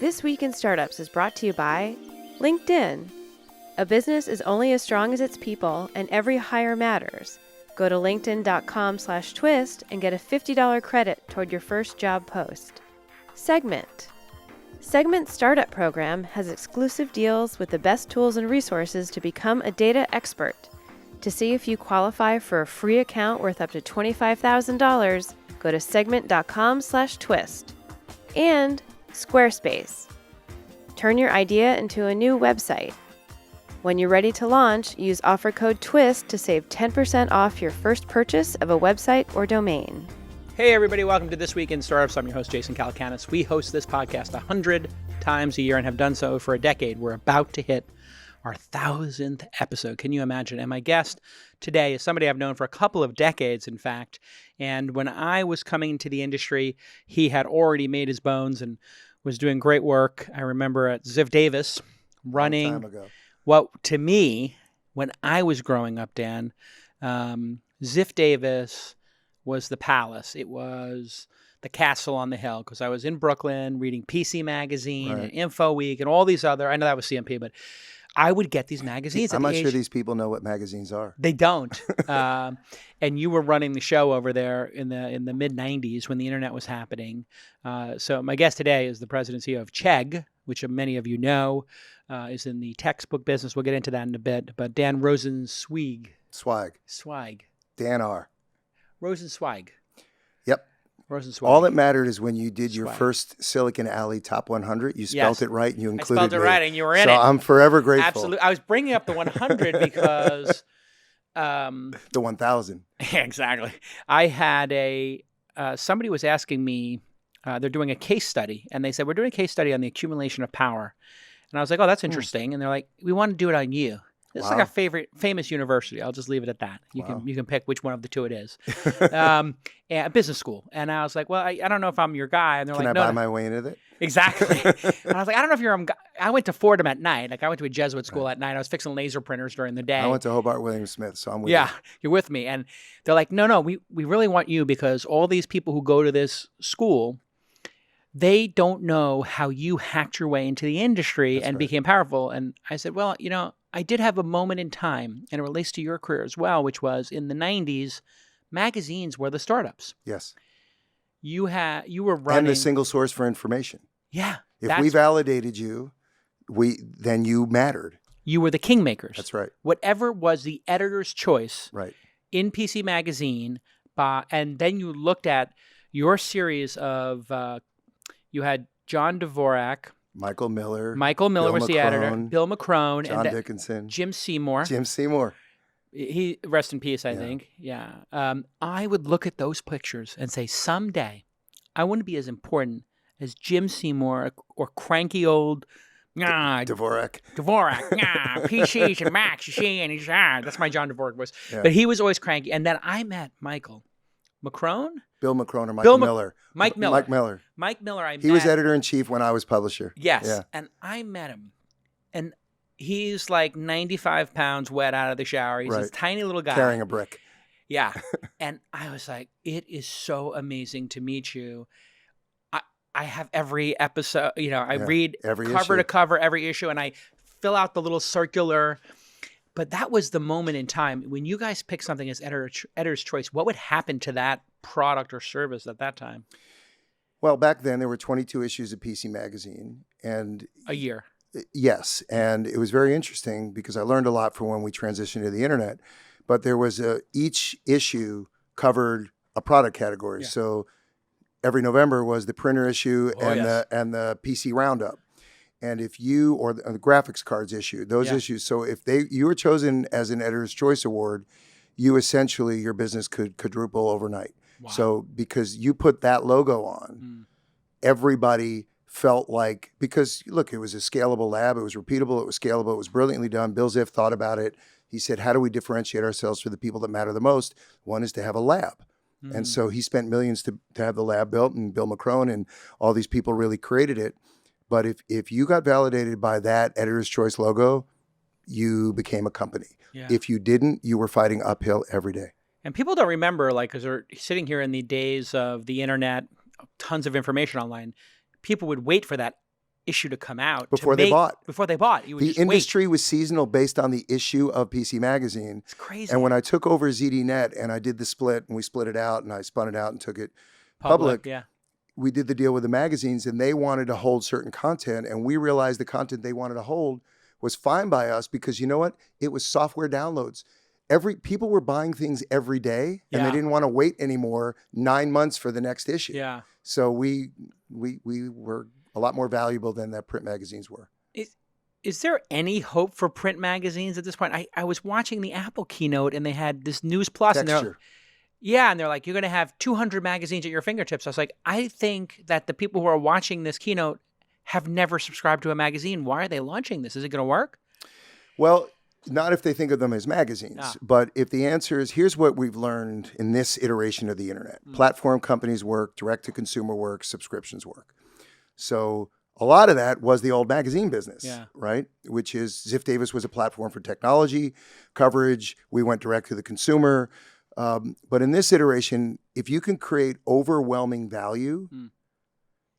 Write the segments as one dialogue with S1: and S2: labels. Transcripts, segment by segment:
S1: This Week in Startups is brought to you by LinkedIn. A business is only as strong as its people, and every hire matters. Go to linkedin.com/twist and get a $50 credit toward your first job post. Segment. Segment's startup program has exclusive deals with the best tools and resources to become a data expert. To see if you qualify for a free account worth up to $25,000, go to segment.com/twist. And Squarespace. Turn your idea into a new website. When you're ready to launch, use offer code TWIST to save 10% off your first purchase of a website or domain.
S2: Hey everybody, welcome to This Week in Startups. I'm your host, Jason Calacanis. We host this podcast 100 times a year and have done so for a decade. We're about to hit our 1,000th episode. Can you imagine? And my guest today is somebody I've known for a couple of decades, in fact. And when I was coming into the industry, he had already made his bones and was doing great work. I remember at Ziff Davis running
S3: Long time ago.
S2: what, to me, when I was growing up, Dan, Ziff Davis was the palace. It was the castle on the hill, because I was in Brooklyn reading PC Magazine and Info Week and all these other, I know that was CMP, but I would get these magazines.
S3: I'm not sure these people know what magazines are.
S2: They don't. And you were running the show over there in the mid-'90s when the internet was happening. So my guest today is the president and CEO of Chegg, which many of you know is in the textbook business. We'll get into that in a bit. But Dan Rosensweig.
S3: Swag. Dan R.
S2: Rosensweig.
S3: Yep.
S2: Rosensweig.
S3: All that mattered is when you did your
S2: Swag.
S3: first Silicon Alley Top 100, you spelled
S2: Yes.
S3: it right and you
S2: I
S3: included
S2: spelled it
S3: me.
S2: right and you were in
S3: so
S2: it.
S3: I'm forever grateful.
S2: Absolutely. I was bringing up the 100 because...
S3: The 1,000.
S2: Exactly. I had somebody was asking me, they're doing a case study, and they said, we're doing a case study on the accumulation of power. And I was like, oh, that's interesting. And they're like, we want to do it on you. This is like a famous university. I'll just leave it at that. You can pick which one of the two it is. And a business school. And I was like, well, I don't know if I'm your guy. And they're
S3: Can
S2: like,
S3: I
S2: no,
S3: buy my way into it?
S2: Exactly. And I was like, I don't know if you're a guy. I went to Fordham at night. Like I went to a Jesuit school at night. I was fixing laser printers during the day.
S3: I went to Hobart William Smith, so I'm with
S2: Yeah,
S3: you.
S2: you're with me. And they're like, no, we really want you, because all these people who go to this school, they don't know how you hacked your way into the industry
S3: That's
S2: and
S3: right.
S2: became powerful. And I said, well, I did have a moment in time, and it relates to your career as well, which was in the 90s, magazines were the startups.
S3: Yes.
S2: You were running.
S3: And the single source for information.
S2: Yeah.
S3: If we validated you, then you mattered.
S2: You were the kingmakers.
S3: That's right.
S2: Whatever was the editor's choice
S3: Right.
S2: in PC Magazine, and then you looked at your series of, you had John Dvorak,
S3: Michael Miller
S2: Bill was the editor, Bill McCrone,
S3: John
S2: and
S3: Dickinson.
S2: Jim Seymour.
S3: He
S2: Rest in peace, I think. Yeah. I would look at those pictures and say, someday I want to be as important as Jim Seymour or cranky old
S3: Dvorak.
S2: PCs and Macs, you see, and he's that's my John Dvorak voice.
S3: Yeah.
S2: But he was always cranky. And then I met Michael McCrone.
S3: Bill McCrone or Michael Miller.
S2: Mike Miller.
S3: Mike Miller.
S2: I met.
S3: He was editor-in-chief when I was publisher.
S2: Yes.
S3: Yeah.
S2: And I met him. And he's like 95 pounds wet out of the shower. He's this tiny little guy.
S3: Carrying a brick.
S2: Yeah. And I was like, it is so amazing to meet you. I have every episode, I read
S3: every
S2: cover
S3: issue.
S2: to cover every issue, and I fill out the little circular. But that was the moment in time when you guys picked something as editor's choice. What would happen to that product or service at that time?
S3: Well, back then there were 22 issues of PC Magazine, and
S2: A year.
S3: yes, and it was very interesting because I learned a lot from when we transitioned to the internet. But there was each issue covered a product category.
S2: Yeah.
S3: So every November was the printer issue
S2: yes.
S3: and the PC roundup. And if you, or the graphics cards issue, those issues. So if you were chosen as an Editor's Choice Award, you essentially, your business could quadruple overnight.
S2: Wow.
S3: So because you put that logo on, everybody felt like, because look, it was a scalable lab, it was repeatable, it was scalable, it was brilliantly done. Bill Ziff thought about it. He said, how do we differentiate ourselves for the people that matter the most? One is to have a lab. And so he spent millions to have the lab built, and Bill McCrone and all these people really created it. But if you got validated by that Editor's Choice logo, you became a company.
S2: Yeah.
S3: If you didn't, you were fighting uphill every day.
S2: And people don't remember, because they're sitting here in the days of the internet, tons of information online. People would wait for that issue to come out
S3: Before they bought.
S2: Before they bought, you would
S3: The
S2: just
S3: industry was seasonal based on the issue of PC Magazine.
S2: It's crazy.
S3: And when I took over ZDNet and I did the split and we split it out and I spun it out and took it public,
S2: yeah.
S3: we did the deal with the magazines and they wanted to hold certain content. And we realized the content they wanted to hold was fine by us because you know what? It was software downloads. People were buying things every day and they didn't want to wait anymore 9 months for the next issue.
S2: Yeah.
S3: So we were a lot more valuable than that print magazines were.
S2: Is there any hope for print magazines at this point? I was watching the Apple keynote and they had this News Plus.
S3: Texture.
S2: And they're like, you're going to have 200 magazines at your fingertips. I was like, I think that the people who are watching this keynote have never subscribed to a magazine. Why are they launching this? Is it going to work?
S3: Well, not if they think of them as magazines, but if the answer is, here's what we've learned in this iteration of the internet. Platform companies work, direct-to-consumer work, subscriptions work. So a lot of that was the old magazine business, right? Which is Ziff Davis was a platform for technology coverage. We went direct to the consumer. But in this iteration, if you can create overwhelming value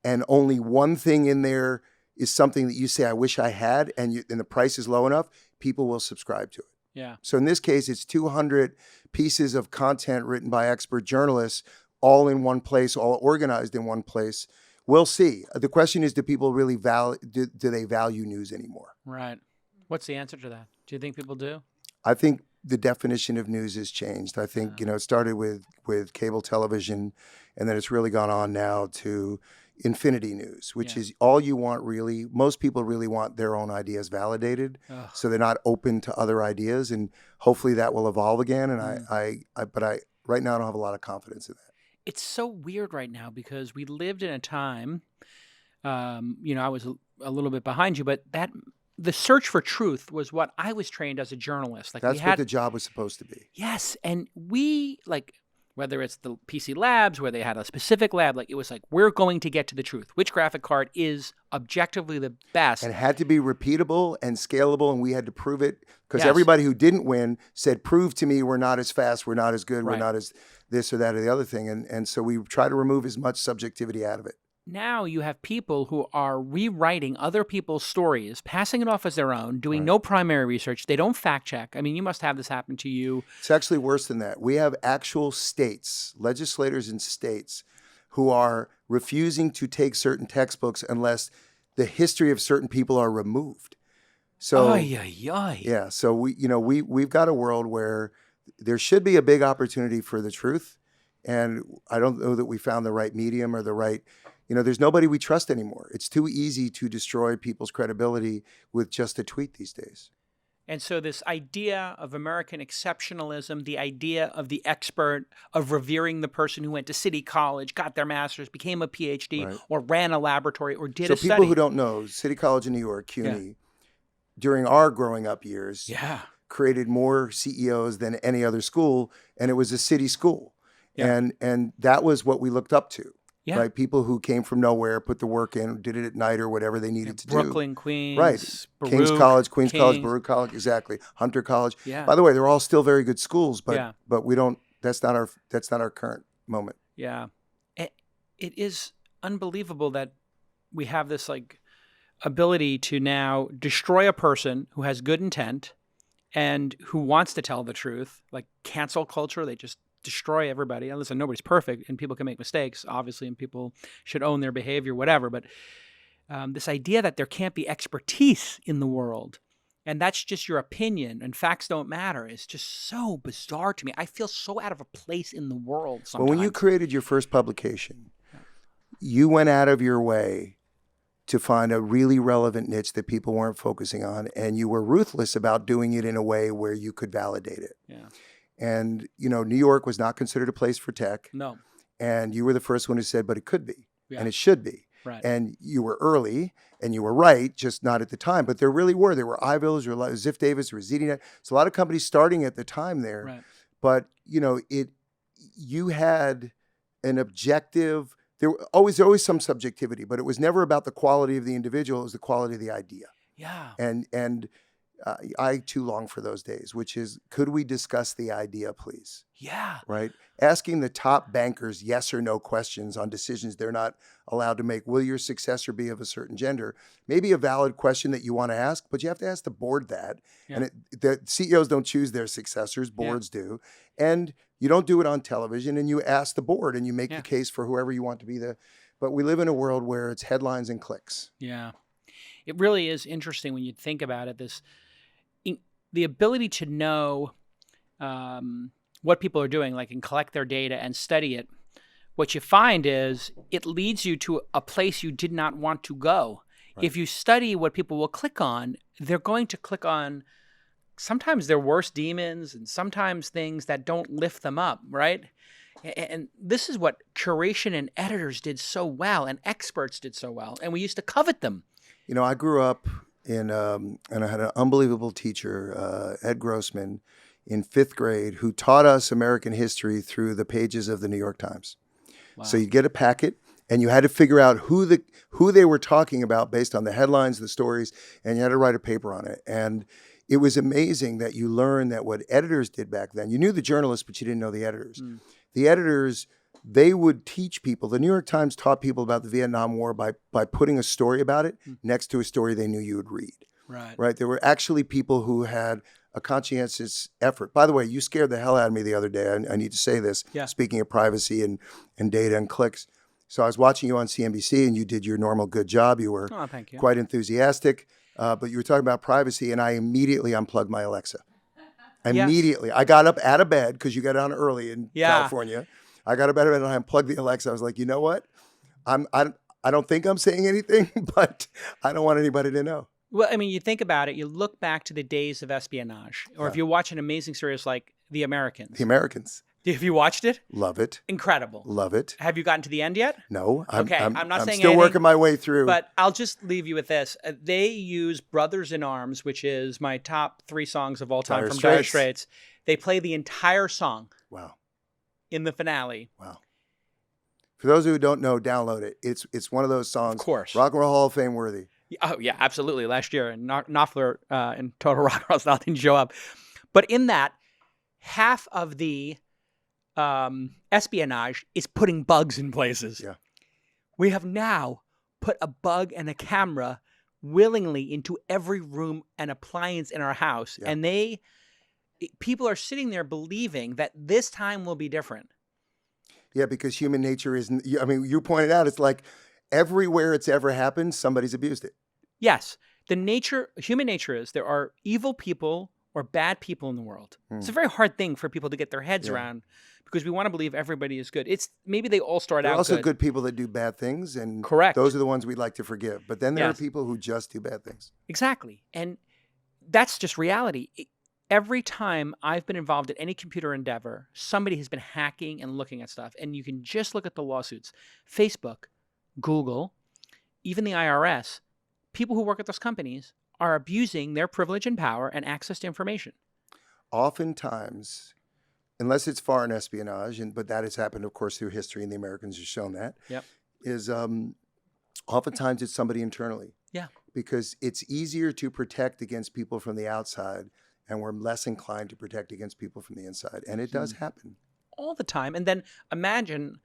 S3: and only one thing in there is something that you say, I wish I had, and the price is low enough, people will subscribe to it.
S2: Yeah.
S3: So in this case, it's 200 pieces of content written by expert journalists, all in one place, all organized in one place. We'll see. The question is, do people really do they value news anymore?
S2: Right. What's the answer to that? Do you think people do?
S3: I think the definition of news has changed. I think, it started with cable television, and then it's really gone on now to infinity news, which is all you want really. Most people really want their own ideas validated. So they're not open to other ideas, and hopefully that will evolve again. And but right now I don't have a lot of confidence in that.
S2: It's so weird right now because we lived in a time, I was a little bit behind you, but the search for truth was what I was trained as a journalist. Like
S3: that's what the job was supposed to be.
S2: Yes. And we, whether it's the PC labs where they had a specific lab, it was like, we're going to get to the truth. Which graphic card is objectively the best?
S3: And it had to be repeatable and scalable, and we had to prove it because everybody who didn't win said, prove to me we're not as fast, we're not as good, we're not as this or that or the other thing. And so we try to remove as much subjectivity out of it.
S2: Now you have people who are rewriting other people's stories, passing it off as their own, doing no primary research. They don't fact check. I mean, you must have this happen to you.
S3: It's actually worse than that. We have actual states, legislators in states, who are refusing to take certain textbooks unless the history of certain people are removed. So, yeah. So we've got a world where there should be a big opportunity for the truth, and I don't know that we found the right medium or the right. There's nobody we trust anymore. It's too easy to destroy people's credibility with just a tweet these days.
S2: And so this idea of American exceptionalism, the idea of the expert, of revering the person who went to City College, got their master's, became a PhD, or ran a laboratory, or did a study.
S3: So people who don't know, City College in New York, CUNY, during our growing up years, created more CEOs than any other school, and it was a city school. Yeah. And that was what we looked up to. Yeah. Right, people who came from nowhere, put the work in, did it at night or whatever they needed to do.
S2: Brooklyn, Queens,
S3: right?
S2: Baruch,
S3: King's College, Queens College, Baruch College, exactly. Hunter College.
S2: Yeah.
S3: By the way, they're all still very good schools, but we don't. That's not our current moment.
S2: Yeah, it is unbelievable that we have this ability to now destroy a person who has good intent and who wants to tell the truth, like cancel culture. They just destroy everybody. And listen, nobody's perfect and people can make mistakes, obviously, and people should own their behavior, whatever. But this idea that there can't be expertise in the world and that's just your opinion and facts don't matter is just so bizarre to me. I feel so out of a place in the world sometimes.
S3: Well, when you created your first publication, you went out of your way to find a really relevant niche that people weren't focusing on, and you were ruthless about doing it in a way where you could validate it.
S2: Yeah.
S3: And, New York was not considered a place for tech.
S2: No.
S3: And you were the first one who said, but it could be.
S2: Yeah.
S3: And it should be.
S2: Right.
S3: And you were early and you were right, just not at the time. But there really were. There were iVills, there were Ziff Davis, there was ZDNet. So a lot of companies starting at the time there.
S2: Right.
S3: But, you had an objective. There was always some subjectivity, but it was never about the quality of the individual. It was the quality of the idea.
S2: Yeah.
S3: And I too long for those days, which is, could we discuss the idea, please?
S2: Yeah.
S3: Right? Asking the top bankers yes or no questions on decisions they're not allowed to make. Will your successor be of a certain gender? Maybe a valid question that you want to ask, but you have to ask the board that.
S2: Yeah.
S3: And the CEOs don't choose their successors, boards do. And you don't do it on television, and you ask the board and you make the case for whoever you want to be but we live in a world where it's headlines and clicks.
S2: Yeah. It really is interesting when you think about it, the ability to know what people are doing, like, and collect their data and study it. What you find is it leads you to a place you did not want to go. Right. If you study what people will click on, they're going to click on sometimes their worst demons and sometimes things that don't lift them up, right? And this is what curation and editors did so well, and experts did so well, and we used to covet them.
S3: You know, I grew up and I had an unbelievable teacher, Ed Grossman, in 5th grade, who taught us American history through the pages of the New York Times. Wow. So you get a packet, and you had to figure out who they were talking about based on the headlines, the stories, and you had to write a paper on it. And it was amazing that you learned that what editors did back then. You knew the journalists, but you didn't know the editors. Mm. The editors, they would teach people. The New York Times taught people about the Vietnam War by putting a story about it next to a story they knew you would read. Right. There were actually people who had a conscientious effort. By the way, you scared the hell out of me the other day. I need to say this, speaking of privacy and data and clicks. So I was watching you on CNBC, and you did your normal good job. You were quite enthusiastic, but you were talking about privacy, and I immediately unplugged my Alexa. Immediately. I got up out of bed because you got on early in California. I got up out of bed and I unplugged the Alexa. I was like, you know what? I don't think I'm saying anything, but I don't want anybody to know.
S2: Well, I mean, you think about it, you look back to the days of espionage, or if you watch an amazing series like The Americans.
S3: The Americans.
S2: Have you watched it?
S3: Love it.
S2: Incredible.
S3: Love it.
S2: Have you gotten to the end yet?
S3: No.
S2: I'm not saying
S3: still
S2: anything,
S3: working my way through.
S2: But I'll just leave you with this. They use Brothers in Arms, which is my top 3 songs of all time from Dire Straits. They play the entire song.
S3: Wow.
S2: In the finale.
S3: Wow. For those who don't know, download it. It's one of those songs.
S2: Of course.
S3: Rock and Roll Hall of Fame worthy.
S2: Oh, yeah, absolutely. Last year, Knopfler in Total Rock and Roll Style didn't show up. But in that, half of the espionage is putting bugs in places.
S3: Yeah.
S2: We have now put a bug and a camera willingly into every room and appliance in our house. Yeah. And people are sitting there believing that this time will be different.
S3: Yeah, because human nature I mean, you pointed out, it's like everywhere it's ever happened, somebody's abused it.
S2: Yes. Human nature is there are evil people or bad people in the world. It's a very hard thing for people to get their heads around because we want to believe everybody is good. Maybe they all start out good.
S3: There are also good people that do bad things, and
S2: correct.
S3: Those are the ones we'd like to forgive. But then there are people who just do bad things.
S2: Exactly. And that's just reality. Every time I've been involved in any computer endeavor, somebody has been hacking and looking at stuff. And you can just look at the lawsuits. Facebook, Google, even the IRS, people who work at those companies are abusing their privilege and power and access to information.
S3: Oftentimes, unless it's foreign espionage, but that has happened, of course, through history, and the Americans have shown that, is oftentimes it's somebody internally.
S2: Yeah.
S3: Because it's easier to protect against people from the outside, and we're less inclined to protect against people from the inside. And it does happen.
S2: All the time. And then imagine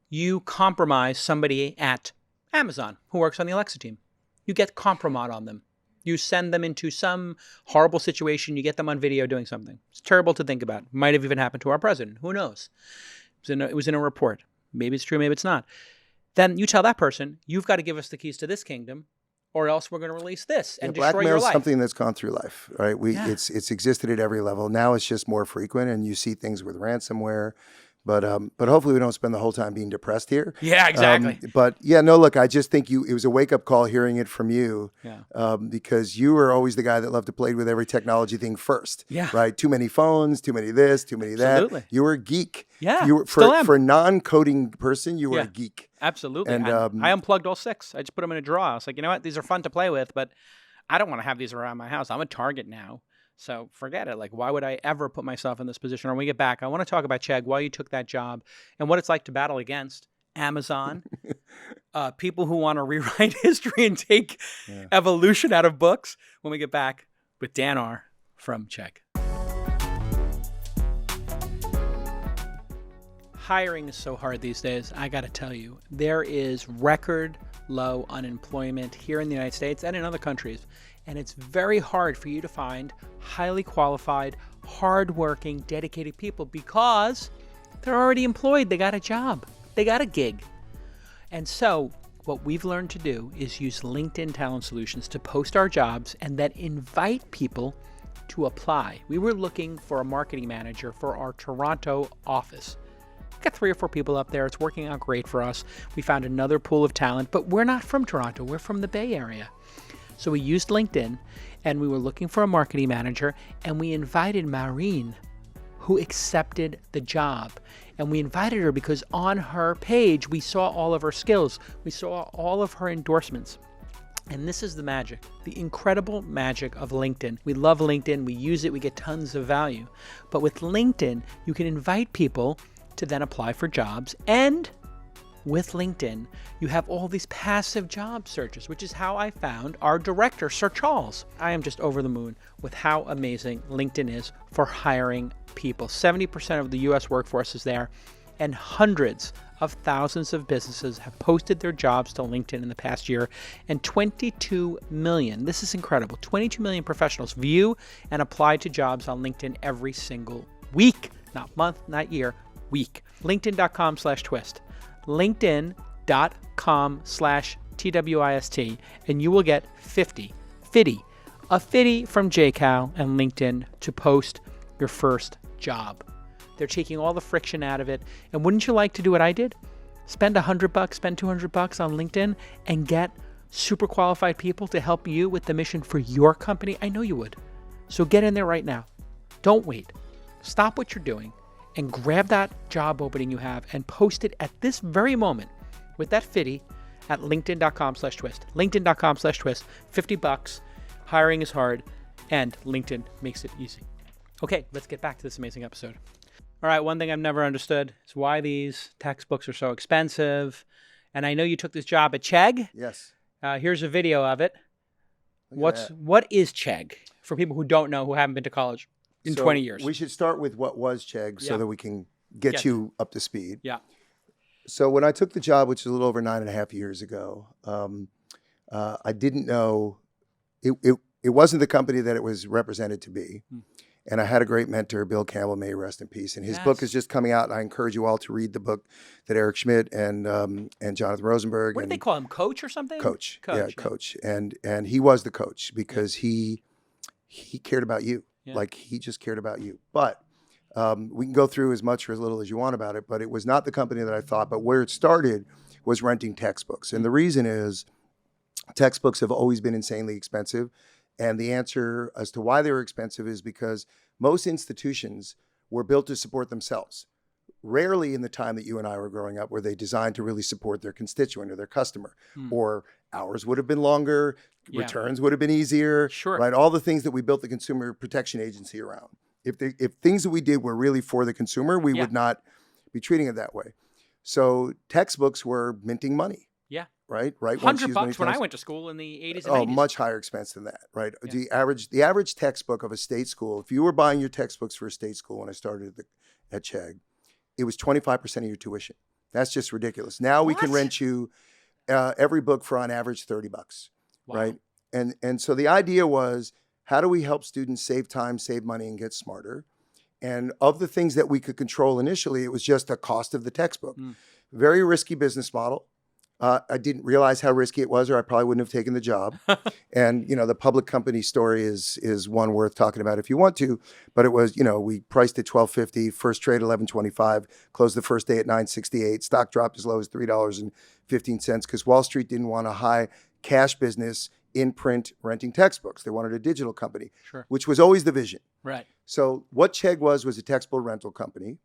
S2: you compromise somebody at Amazon who works on the Alexa team. You get compromise on them. You send them into some horrible situation. You get them on video doing something. It's terrible to think about. Might have even happened to our president. Who knows? It was in a report. Maybe it's true, maybe it's not. Then you tell that person, you've got to give us the keys to this kingdom, or else we're going to release this and destroy your life.
S3: Blackmail is something that's gone through life, right? It's existed at every level. Now it's just more frequent, and you see things with ransomware. But hopefully we don't spend the whole time being depressed here.
S2: Yeah, exactly.
S3: Look, I just think it was a wake-up call hearing it from you.
S2: Yeah.
S3: Because you were always the guy that loved to play with every technology thing first.
S2: Yeah.
S3: Right? Too many phones, too many this, too many that.
S2: Absolutely.
S3: You were a geek.
S2: Yeah,
S3: you were,
S2: still am.
S3: For a non-coding person, you were a geek.
S2: Absolutely.
S3: And
S2: I unplugged all 6. I just put them in a drawer. I was like, you know what? These are fun to play with, but I don't want to have these around my house. I'm a target now. So forget it. Like, why would I ever put myself in this position? When we get back, I want to talk about Chegg, why you took that job, and what it's like to battle against Amazon, people who want to rewrite history and take evolution out of books. When we get back with Dan R. from Chegg. Hiring is so hard these days. I got to tell you, there is record low unemployment here in the United States and in other countries. And it's very hard for you to find highly qualified, hardworking, dedicated people because they're already employed. They got a job. They got a gig. And so what we've learned to do is use LinkedIn Talent Solutions to post our jobs and then invite people to apply. We were looking for a marketing manager for our Toronto office. We've got 3 or 4 people up there. It's working out great for us. We found another pool of talent, but we're not from Toronto. We're from the Bay Area. So we used LinkedIn, and we were looking for a marketing manager, and we invited Maureen, who accepted the job. And we invited her because on her page, we saw all of her skills. We saw all of her endorsements. And this is the magic, the incredible magic of LinkedIn. We love LinkedIn. We use it. We get tons of value. But with LinkedIn, you can invite people to then apply for jobs. And with LinkedIn, you have all these passive job searches, which is how I found our director, Sir Charles. I am just over the moon with how amazing LinkedIn is for hiring people. 70% of the US workforce is there, and hundreds of thousands of businesses have posted their jobs to LinkedIn in the past year, and 22 million, this is incredible, 22 million professionals view and apply to jobs on LinkedIn every single week, not month, not year, week. LinkedIn.com/twist. LinkedIn.com/TWIST, and you will get a 50 from JCal and LinkedIn to post your first job. They're taking all the friction out of it. And wouldn't you like to do what I did? Spend $100, spend $200 on LinkedIn and get super qualified people to help you with the mission for your company? I know you would. So get in there right now. Don't wait. Stop what you're doing and grab that job opening you have and post it at this very moment with that fitty at linkedin.com/twist. LinkedIn.com/twist. $50. Hiring is hard, and LinkedIn makes it easy. Okay, let's get back to this amazing episode. All right, one thing I've never understood is why these textbooks are so expensive. And I know you took this job at Chegg.
S3: Yes.
S2: Here's a video of it. What is Chegg for people who don't know, who haven't been to college in 20 years?
S3: We should start with what was Chegg so that we can get you up to speed.
S2: Yeah.
S3: So when I took the job, which is a little over 9.5 years ago, I didn't know it wasn't the company that it was represented to be. And I had a great mentor, Bill Campbell, may he rest in peace. And his book is just coming out. And I encourage you all to read the book that Eric Schmidt and Jonathan Rosenberg.
S2: What did they call him? Coach or something?
S3: Coach. Yeah, coach. And he was the coach because he cared about you. Yeah. Like he just cared about you. But we can go through as much or as little as you want about it. But it was not the company that I thought. But where it started was renting textbooks. And the reason is textbooks have always been insanely expensive. And the answer as to why they were expensive is because most institutions were built to support themselves. Rarely in the time that you and I were growing up were they designed to really support their constituent or their customer. Or hours would have been longer, returns would have been easier, right? All the things that we built the Consumer Protection Agency around. If things that we did were really for the consumer, we would not be treating it that way. So textbooks were minting money. Right.
S2: $100 when I went to school in the 80s and 90s.
S3: Oh, much higher expense than that, right? Yeah. The average textbook of a state school, if you were buying your textbooks for a state school when I started at Chegg, it was 25% of your tuition. That's just ridiculous. Now we can rent you every book for on average $30, right? And so the idea was, how do we help students save time, save money, and get smarter? And of the things that we could control initially, it was just the cost of the textbook. Very risky business model. I didn't realize how risky it was, or I probably wouldn't have taken the job. And, the public company story is one worth talking about if you want to. But it was, we priced at $12.50, first trade $11.25, closed the first day at $9.68. Stock dropped as low as $3.15 because Wall Street didn't want a high cash business in print renting textbooks. They wanted a digital company, which was always the vision.
S2: Right.
S3: So what Chegg was a textbook rental company.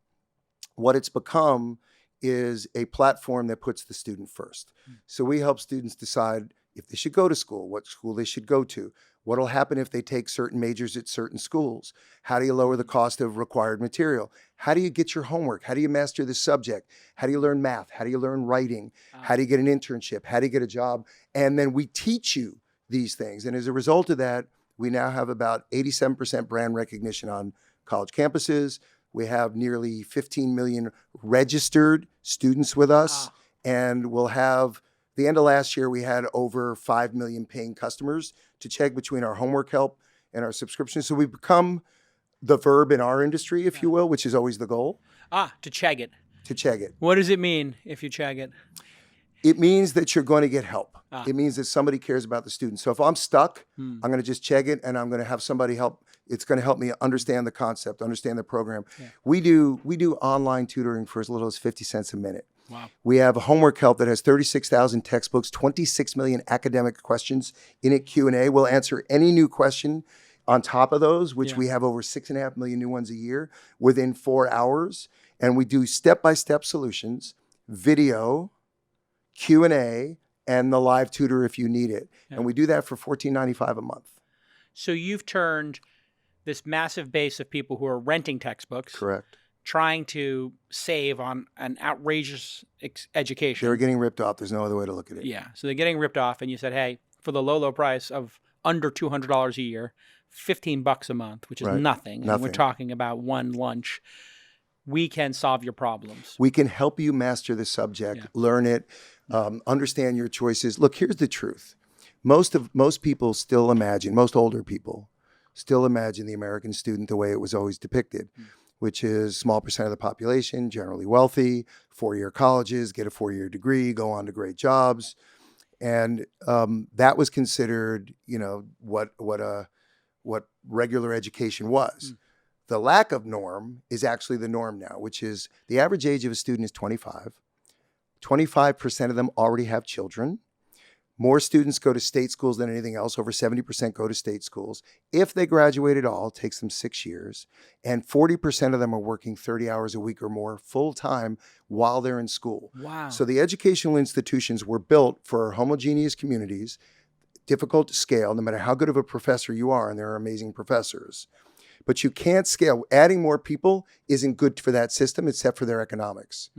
S3: What it's become is a platform that puts the student first. So we help students decide if they should go to school, what school they should go to, what will happen if they take certain majors at certain schools, how do you lower the cost of required material, how do you get your homework, how do you master the subject, how do you learn math, how do you learn writing, how do you get an internship, how do you get a job, and then we teach you these things. And as a result of that, We now have about 87% brand recognition on college campuses. We have nearly 15 million registered students with us.
S2: Wow.
S3: And we'll have, the end of last year, we had over 5 million paying customers to Chegg between our homework help and our subscriptions. So we've become the verb in our industry, if you will, which is always the goal.
S2: To Chegg it.
S3: To Chegg it.
S2: What does it mean if you Chegg it?
S3: It means that you're going to get help. It means that somebody cares about the student. So if I'm stuck, I'm going to just Chegg it and I'm going to have somebody help. It's going to help me understand the concept, understand the program. Yeah. We do online tutoring for as little as 50 cents a minute.
S2: Wow.
S3: We have a homework help that has 36,000 textbooks, 26 million academic questions in it, Q&A. We'll answer any new question on top of those, which we have over 6.5 million new ones a year within 4 hours. And we do step-by-step solutions, video, Q&A, and the live tutor if you need it. Yeah. And we do that for $14.95 a month.
S2: So you've turned this massive base of people who are renting textbooks.
S3: Correct.
S2: Trying to save on an outrageous education.
S3: They're getting ripped off. There's no other way to look at it.
S2: Yeah. So they're getting ripped off. And you said, hey, for the low price of under $200 a year, $15 a month, which is nothing. And we're talking about one lunch. We can solve your problems.
S3: We can help you master the subject, learn it, understand your choices. Look, here's the truth. Most people still imagine, most older people still imagine the American student the way it was always depicted, which is small percent of the population, generally wealthy, 4-year colleges, get a 4-year degree, go on to great jobs. And that was considered, what regular education was. The lack of norm is actually the norm now, which is the average age of a student is 25. 25% of them already have children. More students go to state schools than anything else. Over 70% go to state schools. If they graduate at all, it takes them 6 years. And 40% of them are working 30 hours a week or more full-time while they're in school.
S2: Wow.
S3: So the educational institutions were built for homogeneous communities, difficult to scale, no matter how good of a professor you are, and there are amazing professors. But you can't scale. Adding more people isn't good for that system, except for their economics,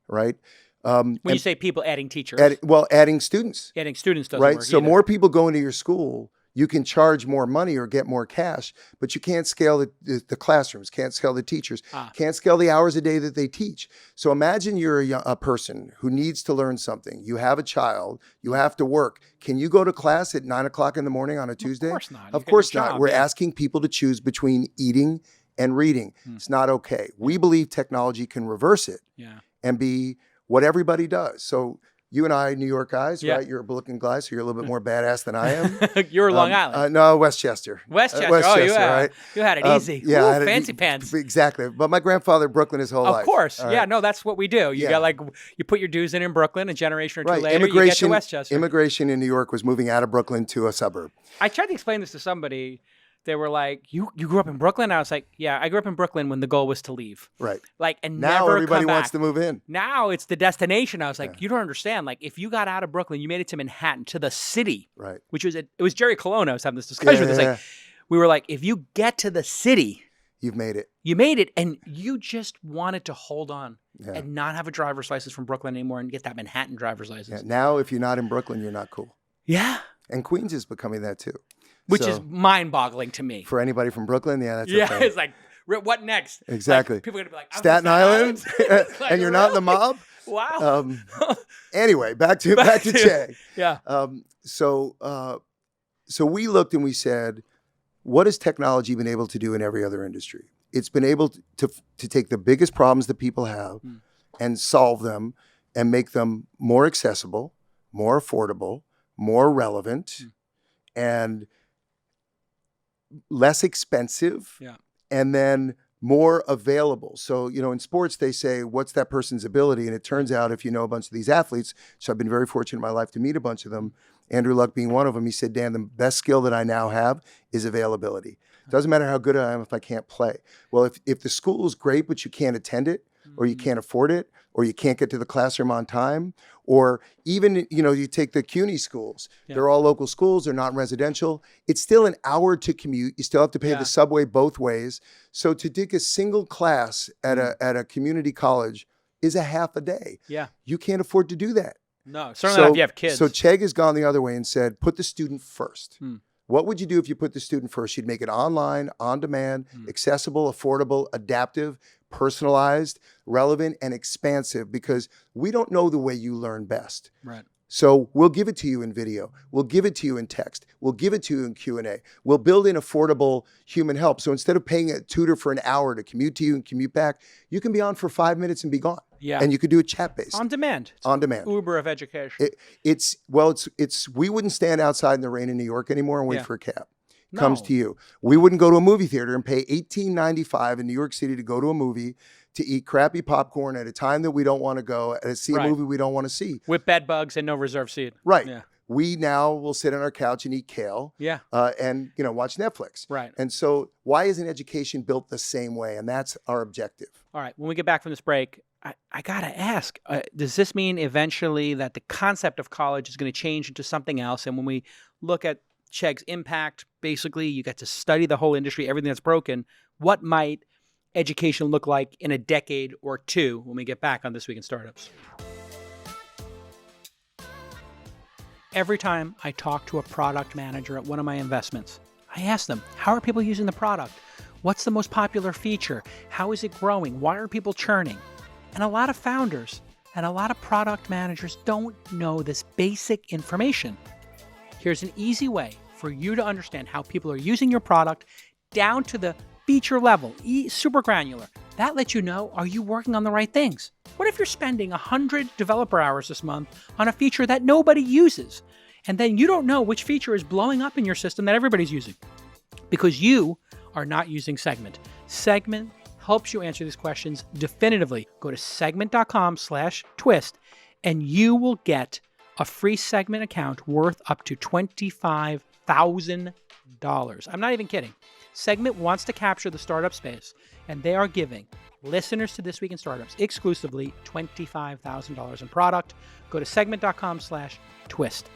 S3: right?
S2: When you say people, adding teachers.
S3: Adding students.
S2: Adding students doesn't work
S3: So
S2: either.
S3: more people go into your school, you can charge more money or get more cash, but you can't scale the classrooms, can't scale the teachers, can't scale the hours a day that they teach. So imagine you're a person who needs to learn something. You have a child, you have to work. Can you go to class at 9 o'clock in the morning on a Tuesday?
S2: Of course not.
S3: Of course not. We're asking people to choose between eating and reading. It's not okay. We believe technology can reverse it and be what everybody does. So you and I, New York guys, right? You're a Brooklyn guy, so you're a little bit more badass than I am.
S2: You're Long Island.
S3: No, Westchester.
S2: Westchester.
S3: Right?
S2: You had it easy.
S3: Yeah,
S2: fancy pants.
S3: Exactly. But my grandfather, Brooklyn, his whole life.
S2: Of course.
S3: Right.
S2: Yeah, no, that's what we do. You got you put your dues in Brooklyn, a generation or two later, you get to Westchester.
S3: Immigration in New York was moving out of Brooklyn to a suburb.
S2: I tried to explain this to somebody. They were like, you grew up in Brooklyn? I was like, yeah, I grew up in Brooklyn when the goal was to leave.
S3: Right.
S2: And
S3: now
S2: never
S3: everybody
S2: come back.
S3: wants to move in.
S2: Now it's the destination. I was like, you don't understand. If you got out of Brooklyn, you made it to Manhattan, to the city.
S3: Right.
S2: Which was, it was Jerry Colonna I was having this discussion with. We were like, if you get to the city,
S3: you've made it.
S2: You made it, and you just wanted to hold on and not have a driver's license from Brooklyn anymore and get that Manhattan driver's license.
S3: Yeah. Now, if you're not in Brooklyn, you're not cool.
S2: Yeah.
S3: And Queens is becoming that too.
S2: Which is mind-boggling to me.
S3: For anybody from Brooklyn, that's okay.
S2: It's like, what next?
S3: Exactly.
S2: People are going to be like, I'm
S3: Staten Island? And you're not in the mob?
S2: Wow.
S3: Anyway, back to Chegg.
S2: Yeah.
S3: So we looked and we said, what has technology been able to do in every other industry? It's been able to take the biggest problems that people have and solve them and make them more accessible, more affordable, more relevant, and less expensive, and then more available. So, in sports, they say, what's that person's ability? And it turns out, if you know a bunch of these athletes, so I've been very fortunate in my life to meet a bunch of them, Andrew Luck being one of them, he said, Dan, the best skill that I now have is availability. Doesn't matter how good I am if I can't play. Well, if the school is great, but you can't attend it, or you can't afford it, or you can't get to the classroom on time, or even, you take the CUNY schools. They're all local schools. They're not residential. It's still an hour to commute. You still have to pay the subway both ways. So to take a single class at a community college is a half a day.
S2: Yeah.
S3: You can't afford to do that.
S2: No, certainly not if you have kids.
S3: So Chegg has gone the other way and said, put the student first. What would you do if you put the student first? You'd make it online, on demand, accessible, affordable, adaptive, personalized, relevant, and expansive, because we don't know the way you learn best.
S2: Right.
S3: So we'll give it to you in video. We'll give it to you in text. We'll give it to you in Q&A. We'll build in affordable human help. So instead of paying a tutor for an hour to commute to you and commute back, you can be on for 5 minutes and be gone.
S2: Yeah.
S3: And you could do it chat-based.
S2: On demand.
S3: On demand.
S2: Uber of education.
S3: It's we wouldn't stand outside in the rain in New York anymore and wait for a cab.
S2: No.
S3: Comes to you. We wouldn't go to a movie theater and pay $18.95 in New York City to go to a movie, to eat crappy popcorn at a time that we don't want to go, and see a movie we don't want to see.
S2: With bed bugs and no reserved seat.
S3: Right.
S2: Yeah.
S3: We now will sit on our couch and eat kale.
S2: Yeah.
S3: And watch Netflix.
S2: Right.
S3: And so why isn't education built the same way? And that's our objective.
S2: All right. When we get back from this break, I got to ask, does this mean eventually that the concept of college is going to change into something else? And when we look at Chegg's impact, basically you get to study the whole industry, everything that's broken. What might education look like in a decade or two when we get back on This Week in Startups? Every time I talk to a product manager at one of my investments, I ask them, how are people using the product? What's the most popular feature? How is it growing? Why are people churning? And a lot of founders and a lot of product managers don't know this basic information. Here's an easy way for you to understand how people are using your product down to the feature level, super granular. That lets you know, are you working on the right things? What if you're spending 100 developer hours this month on a feature that nobody uses? And then you don't know which feature is blowing up in your system that everybody's using because you are not using Segment. Segment helps you answer these questions definitively. Go to segment.com/twist and you will get a free Segment account worth up to $25,000. I'm not even kidding. Segment wants to capture the startup space, and they are giving listeners to This Week in Startups exclusively $25,000 in product. Go to segment.com/twist.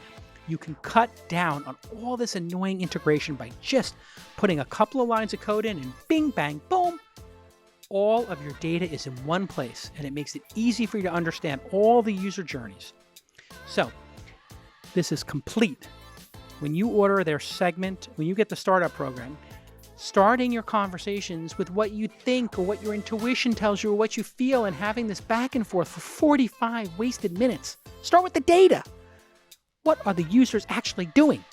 S2: You can cut down on all this annoying integration by just putting a couple of lines of code in and bing, bang, boom. All of your data is in one place, and it makes it easy for you to understand all the user journeys. So, this is complete. When you order their Segment, when you get the startup program, starting your conversations with what you think or what your intuition tells you or what you feel and having this back and forth for 45 wasted minutes. Start with the data. What are the users actually doing?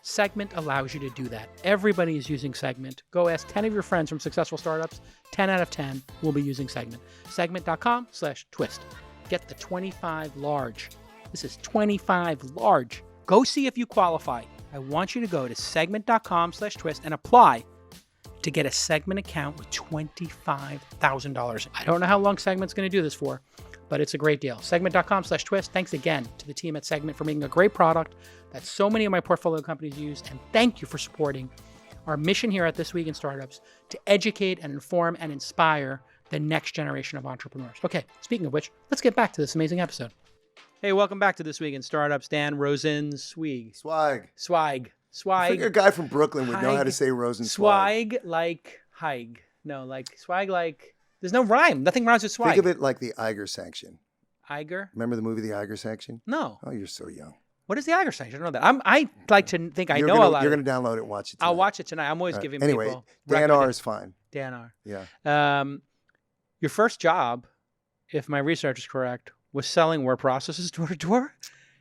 S2: Segment allows you to do that. Everybody is using Segment. Go ask 10 of your friends from successful startups. 10 out of 10 will be using Segment. Segment.com/twist. Get the 25 large. This is 25 large. Go see if you qualify. I want you to go to segment.com/twist and apply to get a Segment account with $25,000. I don't know how long Segment's going to do this for, but it's a great deal. Segment.com/twist. Thanks again to the team at Segment for making a great product that so many of my portfolio companies use. And thank you for supporting our mission here at This Week in Startups to educate and inform and inspire the next generation of entrepreneurs. Okay, speaking of which, let's get back to this amazing episode. Hey, welcome back to This Week in Startups. Dan Rosensweig. Swag.
S3: I think a guy from Brooklyn would know how to say Rosensweig.
S2: Swag like Haig. No, like swag like... There's no rhyme. Nothing rhymes with swag.
S3: Think of it like the Iger Sanction.
S2: Iger?
S3: Remember the movie The Iger Sanction?
S2: No.
S3: Oh, you're so young.
S2: What is the Iger Sanction? I don't know that. I like to think I know a lot.
S3: You're going to download it and watch it tonight.
S2: I'll watch it tonight. I'm always giving people...
S3: Anyway, Dan R is fine.
S2: Dan R.
S3: Yeah.
S2: Your first job, if my research is correct, was selling word processors door to door?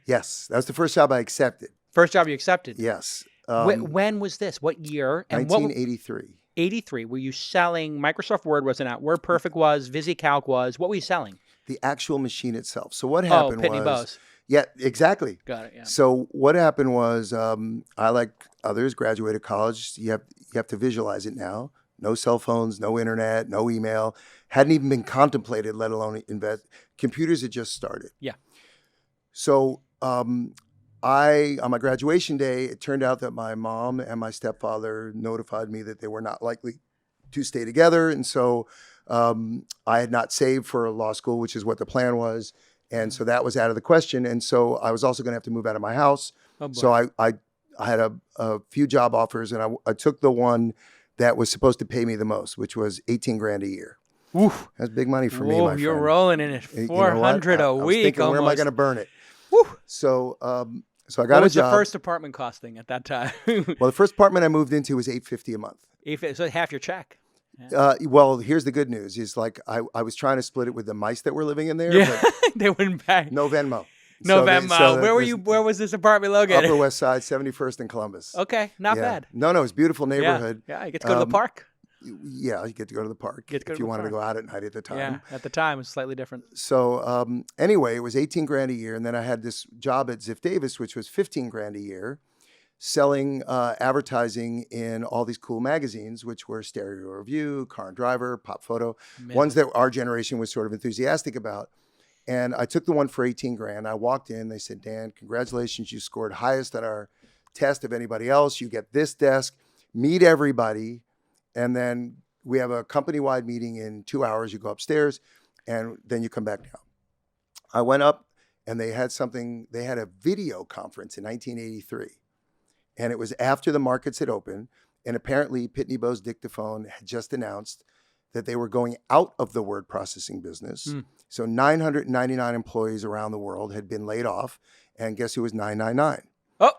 S3: Yes. That was the first job I accepted.
S2: First job you accepted?
S3: Yes.
S2: When was this? What year? And
S3: 1983.
S2: 83. Were you selling... Microsoft Word wasn't out. WordPerfect was. VisiCalc was. What were you selling?
S3: The actual machine itself. So what happened
S2: Pitney Bowes.
S3: Yeah, exactly.
S2: Got it, yeah.
S3: So what happened was I, like others, graduated college. You have to visualize it now. No cell phones, no internet, no email. Hadn't even been contemplated, let alone invest. Computers had just started.
S2: Yeah.
S3: So on my graduation day, it turned out that my mom and my stepfather notified me that they were not likely to stay together. And so I had not saved for law school, which is what the plan was. And so that was out of the question. And so I was also going to have to move out of my house.
S2: Oh, boy.
S3: So I had a few job offers, and I took the one that was supposed to pay me the most, which was $18,000 a year.
S2: Oof.
S3: That's big money for me, my
S2: you're
S3: friend.
S2: rolling in it. $400 a week.
S3: I was thinking,
S2: almost.
S3: where am I going to burn it?
S2: Woo.
S3: So So I got
S2: What
S3: a
S2: was the
S3: job.
S2: first apartment costing at that time?
S3: Well, the first apartment I moved into was $850 a month.
S2: So half your check.
S3: Well, here's the good news: is like I was trying to split it with the mice that were living in there,
S2: Yeah,
S3: but
S2: they wouldn't pay.
S3: no Venmo.
S2: No
S3: So
S2: Venmo. Where were
S3: this
S2: you? Where was this apartment located?
S3: Upper West Side, 71st and Columbus.
S2: Okay, not
S3: Yeah.
S2: bad.
S3: No, it's a beautiful neighborhood.
S2: Yeah, you get to go to the park.
S3: Yeah, you get to go to the park
S2: Get to go
S3: if
S2: to
S3: you
S2: the
S3: wanted to
S2: park.
S3: go out at night at the time.
S2: Yeah, at the time it was slightly different.
S3: So anyway, it was 18 grand a year, and then I had this job at Ziff Davis, which was 15 grand a year, selling advertising in all these cool magazines, which were Stereo Review, Car and Driver, Pop Photo, ones that our generation was sort of enthusiastic about. And I took the one for 18 grand. I walked in, they said, Dan, congratulations, you scored highest on our test of anybody else. You get this desk, meet everybody, and then we have a company-wide meeting in 2 hours. You go upstairs, and then you come back down. I went up, and they had a video conference in 1983. And it was after the markets had opened. And apparently, Pitney Bowes Dictaphone had just announced that they were going out of the word processing business. So 999 employees around the world had been laid off. And guess who was 999?
S2: Oh,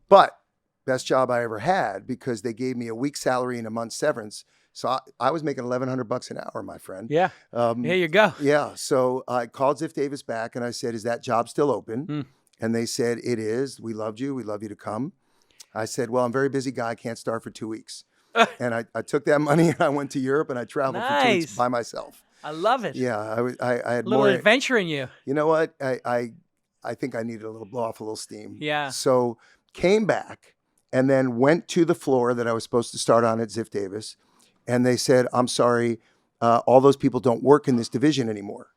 S3: But best job I ever had, because they gave me a week's salary and a month's severance. So I was making $1,100 an hour, my friend.
S2: yeah. Here you go.
S3: Yeah. So I called Ziff Davis back and I said, is that job still open? And they said, it is. We loved you. We'd love you to come. I said, well, I'm a very busy guy. I can't start for 2 weeks. And I took that money and I went to Europe and I traveled for 2 weeks
S2: Nice.
S3: by myself.
S2: I love it.
S3: Yeah. I had
S2: A little
S3: more
S2: adventure in you.
S3: You know what? I think I needed a little blow off a little steam.
S2: Yeah.
S3: So came back and then went to the floor that I was supposed to start on at Ziff Davis. And they said, I'm sorry, all those people don't work in this division anymore.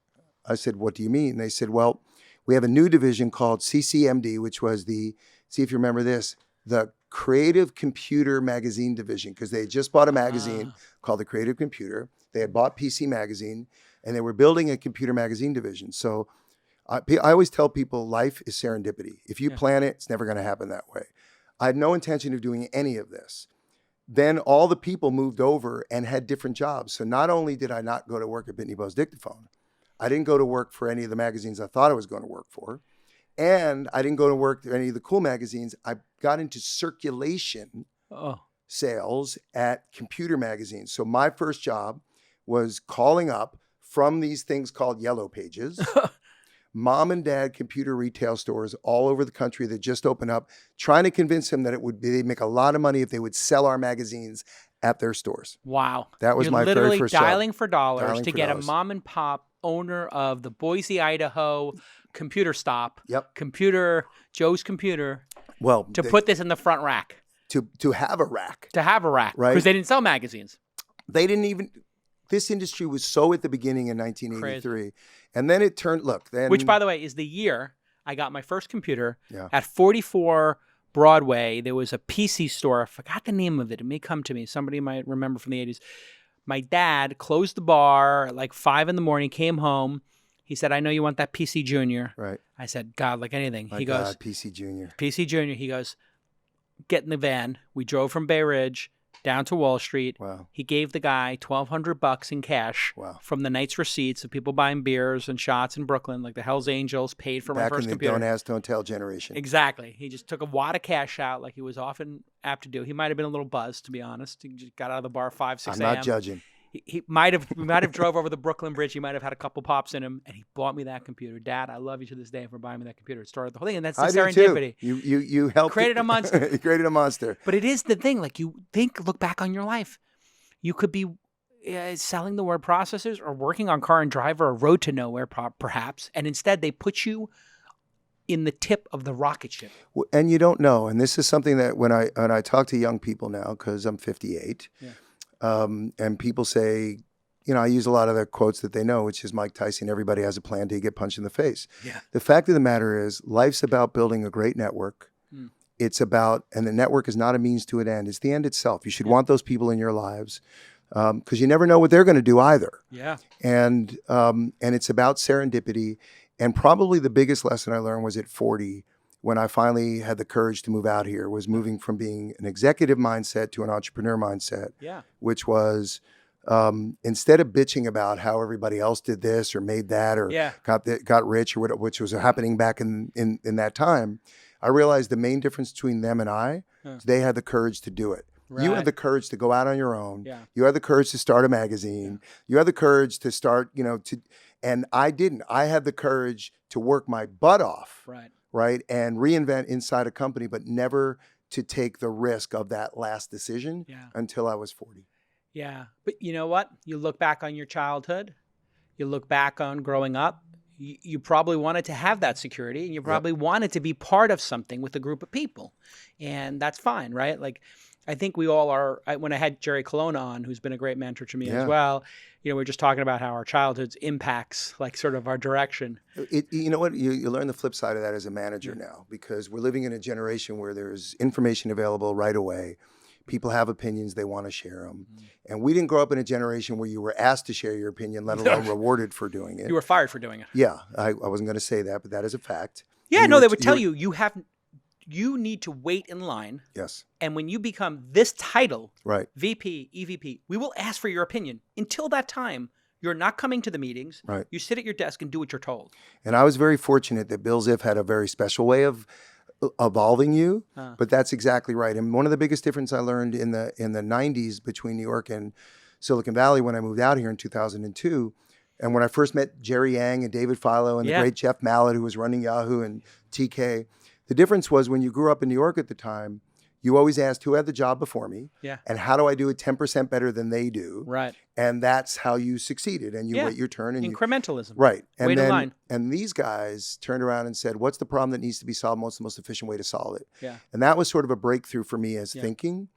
S3: I said, what do you mean? They said, well, we have a new division called CCMD, which was see if you remember this, the Creative Computer Magazine division, because they had just bought a magazine called the Creative Computer. They had bought PC Magazine, and they were building a computer magazine division. So I always tell people life is serendipity. If you plan it, it's never going to happen that way. I had no intention of doing any of this. Then all the people moved over and had different jobs. So not only did I not go to work at Pitney Bowes Dictaphone, I didn't go to work for any of the magazines I thought I was going to work for. And I didn't go to work at any of the cool magazines. I got into circulation sales at computer magazines. So my first job was calling up from these things called Yellow Pages, mom and dad computer retail stores all over the country that just opened up, trying to convince them that they'd make a lot of money if they would sell our magazines at their stores.
S2: Wow.
S3: That was
S2: You're
S3: my very
S2: literally
S3: first
S2: dialing
S3: job.
S2: for dollars
S3: Dialing
S2: to
S3: for
S2: get
S3: dollars.
S2: a mom and pop owner of the Boise, Idaho computer stop.
S3: Yep.
S2: Joe's Computer.
S3: Well,
S2: To put this in the front rack.
S3: to have a rack.
S2: To have a rack.
S3: Right.
S2: Because they didn't sell magazines.
S3: They didn't even. This industry was so at the beginning in 1983, and then it turned. Look, then
S2: Which, by the way, is the year I got my first computer.
S3: Yeah.
S2: At 44 Broadway, there was a PC store. I forgot the name of it. It may come to me. Somebody might remember from the 80s. My dad closed the bar at like 5 a.m, came home. He said, I know you want that PC Junior.
S3: Right.
S2: I said, God, like anything.
S3: My
S2: He
S3: God,
S2: goes,
S3: PC Junior.
S2: PC Junior. He goes, get in the van. We drove from Bay Ridge down to Wall Street.
S3: Wow.
S2: He gave the guy $1,200 in cash
S3: Wow.
S2: from the night's receipts of people buying beers and shots in Brooklyn, like the Hells Angels paid for my
S3: Back
S2: first
S3: in the
S2: computer.
S3: don't ask, don't tell generation.
S2: Exactly. He just took a wad of cash out like he was often apt to do. He might have been a little buzzed, to be honest. He just got out of the bar 5, 6
S3: I'm
S2: a.m.
S3: not judging.
S2: We might have drove over the Brooklyn Bridge. He might have had a couple pops in him, and he bought me that computer. Dad, I love you to this day for buying me that computer. It started the whole thing, and that's the
S3: I do
S2: serendipity.
S3: too. You helped
S2: Created a monster.
S3: You created a monster.
S2: But it is the thing. Like look back on your life. You could be selling the word processors or working on Car and Driver or Road to Nowhere, perhaps, and instead they put you in the tip of the rocket ship.
S3: And you don't know. And this is something that when I talk to young people now, because I'm 58, and people say, I use a lot of the quotes that they know, which is Mike Tyson, everybody has a plan till you get punched in the face.
S2: Yeah.
S3: The fact of the matter is life's about building a great network. It's about, and the network is not a means to an end. It's the end itself. You should want those people in your lives because you never know what they're going to do either.
S2: Yeah.
S3: And it's about serendipity. And probably the biggest lesson I learned was at 40 when I finally had the courage to move out here, was moving from being an executive mindset to an entrepreneur mindset, which was instead of bitching about how everybody else did this or made that or got rich or what, which was happening back in that time, I realized the main difference between them and I is they had the courage to do it. You had
S2: Right.
S3: the courage to go out on your own.
S2: Yeah.
S3: You had the courage to start a magazine. You had the courage to start, and I didn't. I had the courage to work my butt off,
S2: Right.
S3: right? And reinvent inside a company, but never to take the risk of that last decision until I was 40.
S2: Yeah. But you know what? You look back on your childhood, you look back on growing up, you probably wanted to have that security, and you probably wanted to be part of something with a group of people. And that's fine, right? Like, I think we all are. When I had Jerry Colonna on, who's been a great mentor to me as well, we were just talking about how our childhoods impacts like sort of our direction.
S3: You know what? You learn the flip side of that as a manager now, because we're living in a generation where there's information available right away. People have opinions, they want to share them. And we didn't grow up in a generation where you were asked to share your opinion, let alone rewarded for doing it.
S2: You were fired for doing it.
S3: Yeah, I wasn't going to say that, but that is a fact.
S2: Yeah, no, they would tell you you need to wait in line.
S3: Yes.
S2: And when you become this title,
S3: right,
S2: VP, EVP, we will ask for your opinion. Until that time, you're not coming to the meetings.
S3: Right.
S2: You sit at your desk and do what you're told.
S3: And I was very fortunate that Bill Ziff had a very special way of evolving you, but that's exactly right. And one of the biggest differences I learned in the 90s between New York and Silicon Valley when I moved out here in 2002, and when I first met Jerry Yang and David Filo and the great Jeff Mallett, who was running Yahoo, and TK, the difference was when you grew up in New York at the time, you always asked who had the job before me, and how do I do it 10% better than they do,
S2: right? And
S3: that's how you succeeded, and you wait your turn. And
S2: incrementalism,
S3: right? And
S2: wait in line.
S3: And these guys turned around and said, "What's the problem that needs to be solved? What's the most efficient way to solve it?"
S2: Yeah,
S3: and that was sort of a breakthrough for me as thinking.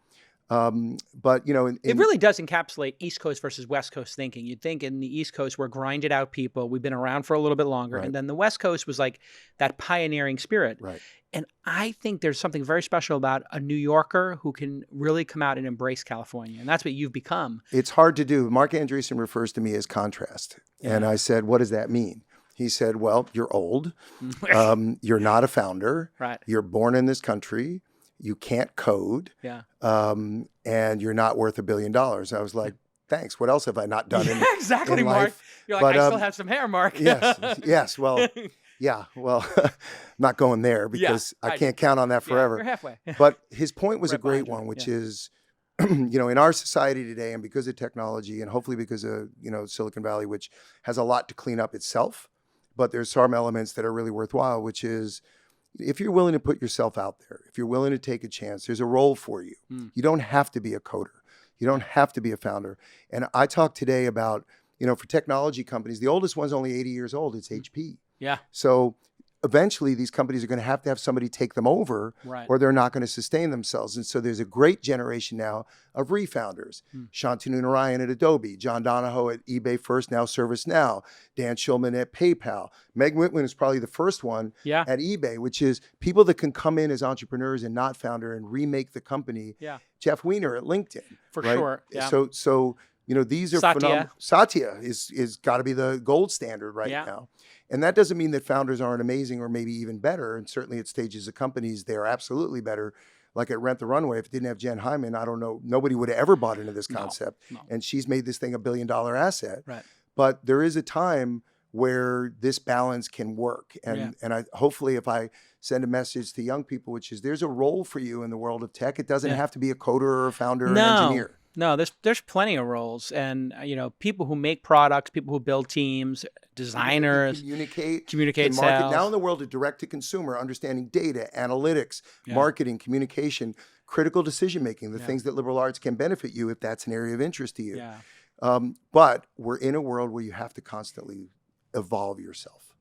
S3: But it
S2: really does encapsulate East Coast versus West Coast thinking. You'd think in the East Coast we're grinded out people, we've been around for a little bit longer, and then the West Coast was like that pioneering spirit.
S3: Right.
S2: And I think there's something very special about a New Yorker who can really come out and embrace California, and that's what you've become.
S3: It's hard to do. Mark Andreessen refers to me as contrast, and I said, "What does that mean?" He said, "Well, you're old, you're not a founder,
S2: right?
S3: You're born in this country, you can't code, and you're not worth $1 billion." I was like, "Thanks. What else have I not done?"
S2: Exactly,
S3: in
S2: Mark.
S3: life?
S2: You're like, I still have some hair, Mark.
S3: yes. Well, I'm not going there because I can't count on that forever.
S2: You're halfway.
S3: But his point was a great one, which is, in our society today, and because of technology, and hopefully because of Silicon Valley, which has a lot to clean up itself, but there's some elements that are really worthwhile, which is, if you're willing to put yourself out there, if you're willing to take a chance, there's a role for you. You don't have to be a coder. You don't have to be a founder. And I talked today about, for technology companies, the oldest one's only 80 years old. It's HP.
S2: Yeah.
S3: So eventually these companies are going to have somebody take them over, or they're not going to sustain themselves. And so there's a great generation now of refounders. Shantanu Narayan at Adobe, John Donahoe at eBay first, now ServiceNow, Dan Schulman at PayPal. Meg Whitman is probably the first one at eBay, which is people that can come in as entrepreneurs and not founder and remake the company.
S2: Yeah.
S3: Jeff Weiner at LinkedIn. For
S2: sure. Yeah.
S3: So these are phenomenal. Satya is got to be the gold standard right now. And that doesn't mean that founders aren't amazing or maybe even better. And certainly at stages of companies, they're absolutely better. Like at Rent the Runway, if it didn't have Jen Hyman, I don't know, nobody would have ever bought into this concept. No. And she's made this thing $1 billion asset.
S2: Right.
S3: But there is a time where this balance can work. And I hopefully if I send a message to young people, which is there's a role for you in the world of tech. It doesn't have to be a coder or a founder or an engineer.
S2: No, there's plenty of roles, and people who make products, people who build teams, designers, communicate,
S3: market.
S2: sales.
S3: Now in the world of direct to consumer, understanding data, analytics, marketing, communication, critical decision making, the things that liberal arts can benefit you if that's an area of interest to you.
S2: Yeah.
S3: But we're in a world where you have to constantly evolve yourself.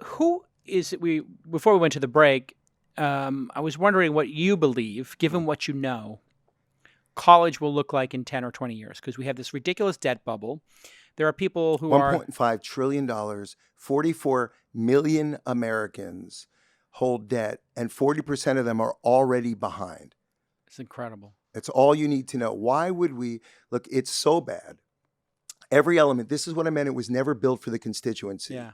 S2: Who is it? Before we went to the break, I was wondering what you believe, given what you know, college will look like in 10 or 20 years, because we have this ridiculous debt bubble. There are people who
S3: $1.5 trillion, 44 million Americans hold debt, and 40% of them are already behind.
S2: It's incredible.
S3: It's all you need to know. Why would we? Look, it's so bad. Every element, this is what I meant, it was never built for the constituency.
S2: Yeah.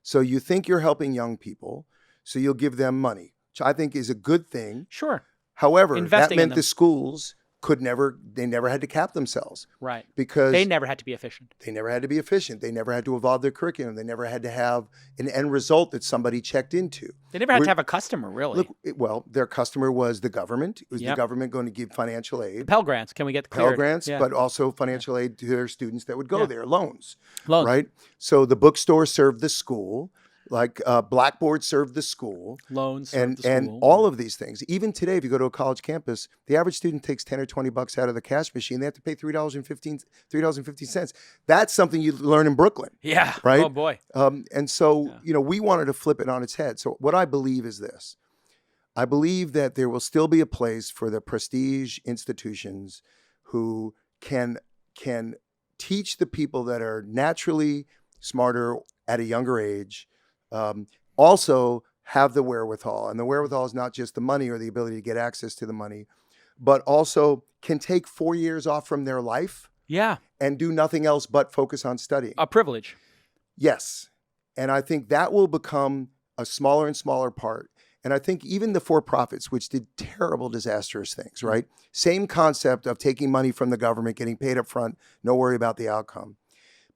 S3: So you think you're helping young people, so you'll give them money, which I think is a good thing.
S2: Sure.
S3: However,
S2: Investing
S3: that meant the schools they never had to cap themselves.
S2: Right.
S3: Because
S2: they never had to be efficient.
S3: They never had to be efficient. They never had to evolve their curriculum. They never had to have an end result that somebody checked into.
S2: They never had to have a customer, really.
S3: Look, their customer was the government. It was the government going to give financial aid.
S2: The Pell Grants, can we get
S3: Pell Grants, but also financial aid to their students that would go there, loans. Right? So the bookstore served the school. Like Blackboard served the school.
S2: Loans
S3: served
S2: the school.
S3: And all of these things. Even today, if you go to a college campus, the average student takes 10 or 20 bucks out of the cash machine. They have to pay $3.50. That's something you learn in Brooklyn.
S2: Yeah.
S3: Right?
S2: Oh, boy.
S3: And so, we wanted to flip it on its head. So what I believe is this. I believe that there will still be a place for the prestige institutions who can teach the people that are naturally smarter at a younger age, also have the wherewithal. And the wherewithal is not just the money or the ability to get access to the money, but also can take 4 years off from their life and do nothing else but focus on studying.
S2: A privilege.
S3: Yes. And I think that will become a smaller and smaller part. And I think even the for-profits, which did terrible, disastrous things, right? Same concept of taking money from the government, getting paid up front, no worry about the outcome.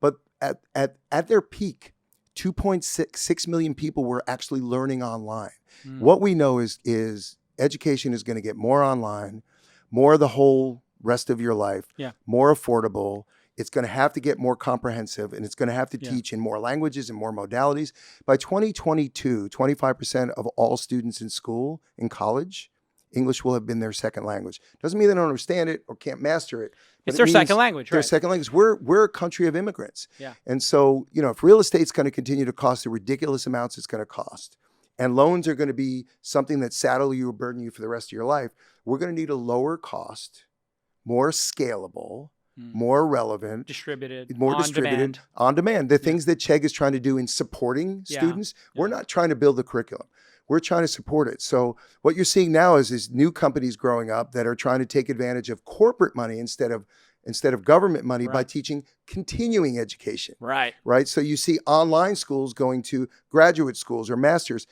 S3: But at their peak, 2.6 million people were actually learning online. What we know is education is going to get more online, more the whole rest of your life, more affordable. It's going to have to get more comprehensive, and it's going to have to teach in more languages and more modalities. By 2022, 25% of all students in school, in college, English will have been their second language. Doesn't mean they don't understand it or can't master it.
S2: It's their second language, right?
S3: Their second language. We're a country of immigrants.
S2: Yeah.
S3: And so, if real estate's going to continue to cost the ridiculous amounts it's going to cost, and loans are going to be something that saddle you or burden you for the rest of your life, we're going to need a lower cost, more scalable, more relevant, more distributed, on demand. The things that Chegg is trying to do in supporting students, we're not trying to build the curriculum. We're trying to support it. So what you're seeing now is new companies growing up that are trying to take advantage of corporate money instead of government money by teaching continuing education.
S2: Right.
S3: So you see online schools going to graduate schools or masters.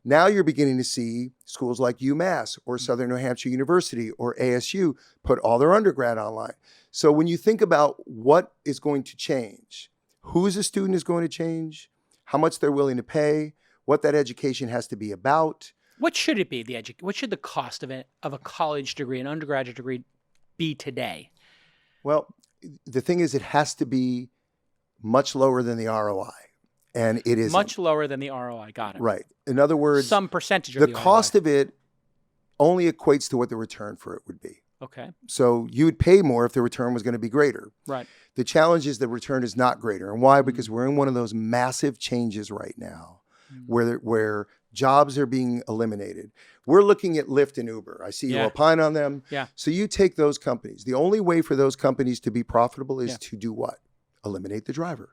S3: Now you're beginning to see schools like UMass or Southern New Hampshire University or ASU put all their undergrad online. So when you think about what is going to change, who as a student is going to change, how much they're willing to pay, what that education has to be about.
S2: What should it be? What should the cost of a college degree, an undergraduate degree, be today?
S3: Well, the thing is, it has to be much lower than the ROI, and it is
S2: much lower than the ROI. Got it.
S3: Right. In other words,
S2: some percentage of
S3: the cost of it only equates to what the return for it would be.
S2: Okay.
S3: So you would pay more if the return was going to be greater.
S2: Right.
S3: The challenge is the return is not greater, and why? Because we're in one of those massive changes right now. Where jobs are being eliminated. We're looking at Lyft and Uber. I see you opine on them.
S2: Yeah.
S3: So you take those companies. The only way for those companies to be profitable is to do what? Eliminate the driver.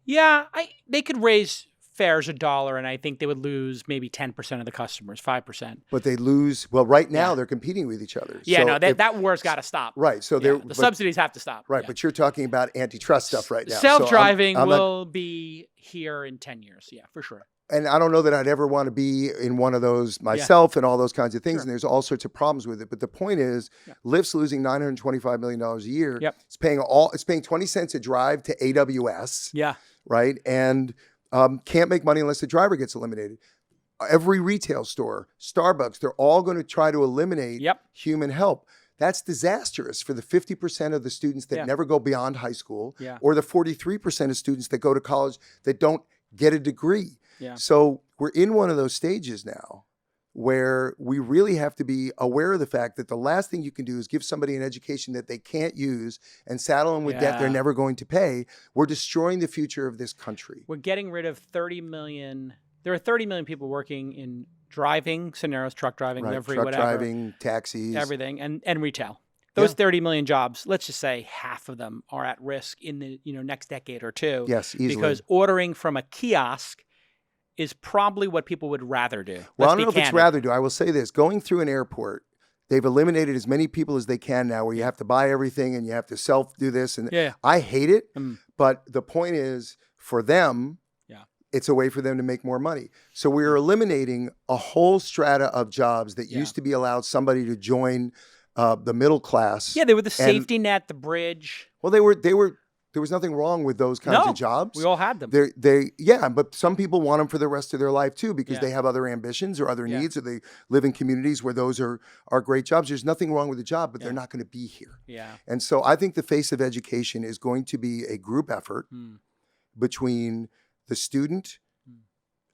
S2: Yeah, they could raise fares $1, and I think they would lose maybe 10% of the customers, 5%.
S3: But they lose. Well, right now they're competing with each other.
S2: Yeah, so that war's got to stop.
S3: Right. So
S2: the subsidies have to stop.
S3: Right. But you're talking about antitrust stuff right now.
S2: Self-driving will be here in 10 years. Yeah, for sure.
S3: And I don't know that I'd ever want to be in one of those myself and all those kinds of things. And there's all sorts of problems with it. But the point is, Lyft's losing $925 million a year.
S2: Yep.
S3: It's paying 20 cents a drive to AWS.
S2: Yeah.
S3: Right. And can't make money unless the driver gets eliminated. Every retail store, Starbucks, they're all going to try to eliminate human help. That's disastrous for the 50% of the students that never go beyond high school or the 43% of students that go to college that don't get a degree.
S2: Yeah.
S3: So we're in one of those stages now where we really have to be aware of the fact that the last thing you can do is give somebody an education that they can't use and saddle them with debt they're never going to pay. We're destroying the future of this country.
S2: We're getting rid of 30 million. There are 30 million people working in driving scenarios, truck driving, livery,
S3: truck
S2: whatever.
S3: driving, taxis.
S2: Everything, and retail. Those 30 million jobs, let's just say half of them are at risk in the next decade or two.
S3: Yes, easily.
S2: Because ordering from a kiosk is probably what people would rather do.
S3: Well, I don't know if it's rather do. I will say this. Going through an airport, they've eliminated as many people as they can now where you have to buy everything and you have to self-do this. And I hate it. But the point is, for them, it's a way for them to make more money. So we're eliminating a whole strata of jobs that used to be allowed somebody to join the middle class.
S2: Yeah, they were the safety net, the bridge.
S3: Well, they were. There was nothing wrong with those kinds of jobs.
S2: We all had them.
S3: But some people want them for the rest of their life too, because they have other ambitions or other needs, or they live in communities where those are great jobs. There's nothing wrong with the job, but they're not going to be here.
S2: Yeah.
S3: And so I think the face of education is going to be a group effort between the student,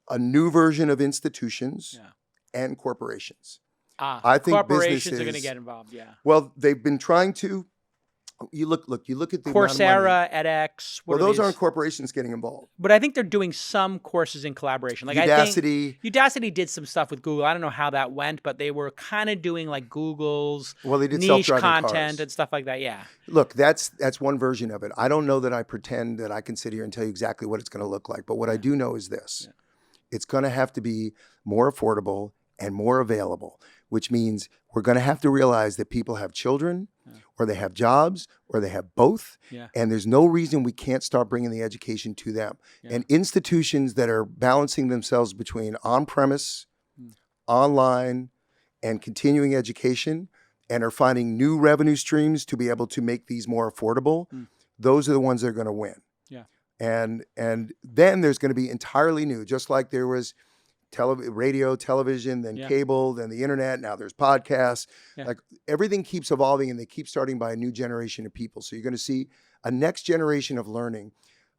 S3: a new version of institutions, and corporations.
S2: I think corporations are going to get involved. Yeah.
S3: Well, they've been trying to. You look at the
S2: Coursera, edX.
S3: Well, those aren't corporations getting involved.
S2: But I think they're doing some courses in collaboration. Like
S3: Udacity.
S2: I think Udacity did some stuff with Google. I don't know how that went, but they were kind of doing like Google's
S3: they did
S2: niche
S3: self-driving
S2: content
S3: cars
S2: and stuff like that. Yeah.
S3: Look, that's one version of it. I don't know that I pretend that I can sit here and tell you exactly what it's going to look like. But what I do know is this. It's going to have to be more affordable and more available, which means we're going to have to realize that people have children or they have jobs or they have both.
S2: Yeah.
S3: And there's no reason we can't start bringing the education to them. Yeah. And institutions that are balancing themselves between on-premise, online, and continuing education and are finding new revenue streams to be able to make these more affordable, those are the ones that are going to win.
S2: Yeah.
S3: And then there's going to be entirely new, just like there was radio, television, then cable, then the internet. Now there's podcasts. Yeah. Like everything keeps evolving, and they keep starting by a new generation of people. So you're going to see a next generation of learning.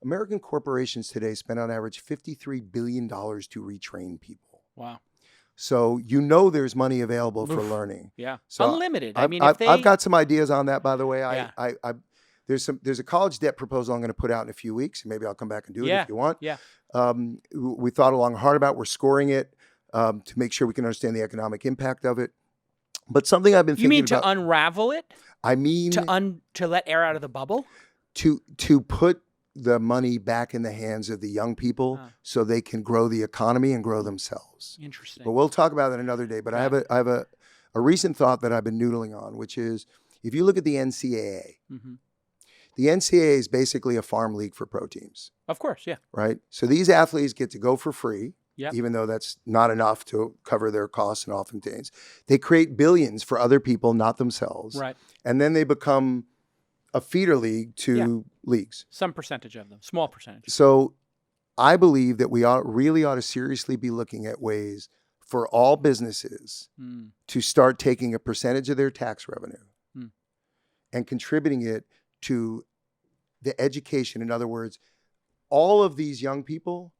S3: American corporations today spend on average $53 billion to retrain people.
S2: Wow.
S3: So there's money available for learning.
S2: Yeah.
S3: So
S2: unlimited.
S3: I've got some ideas on that, by the way. There's a college debt proposal I'm going to put out in a few weeks. Maybe I'll come back and do it if you want.
S2: Yeah.
S3: We thought long and hard about. We're scoring it to make sure we can understand the economic impact of it. But something I've been thinking about.
S2: You mean to unravel it?
S3: I mean
S2: to let air out of the bubble?
S3: To put the money back in the hands of the young people so they can grow the economy and grow themselves.
S2: Interesting.
S3: But we'll talk about that another day. But I have a recent thought that I've been noodling on, which is if you look at the NCAA. The NCAA is basically a farm league for pro teams.
S2: Of course, yeah.
S3: Right? So these athletes get to go for free, even though that's not enough to cover their costs and often things. They create billions for other people, not themselves.
S2: Right.
S3: And then they become a feeder league to leagues.
S2: Some percentage of them, small percentage.
S3: So I believe that we really ought to seriously be looking at ways for all businesses to start taking a percentage of their tax revenue and contributing it to the education. In other words, all of these young people,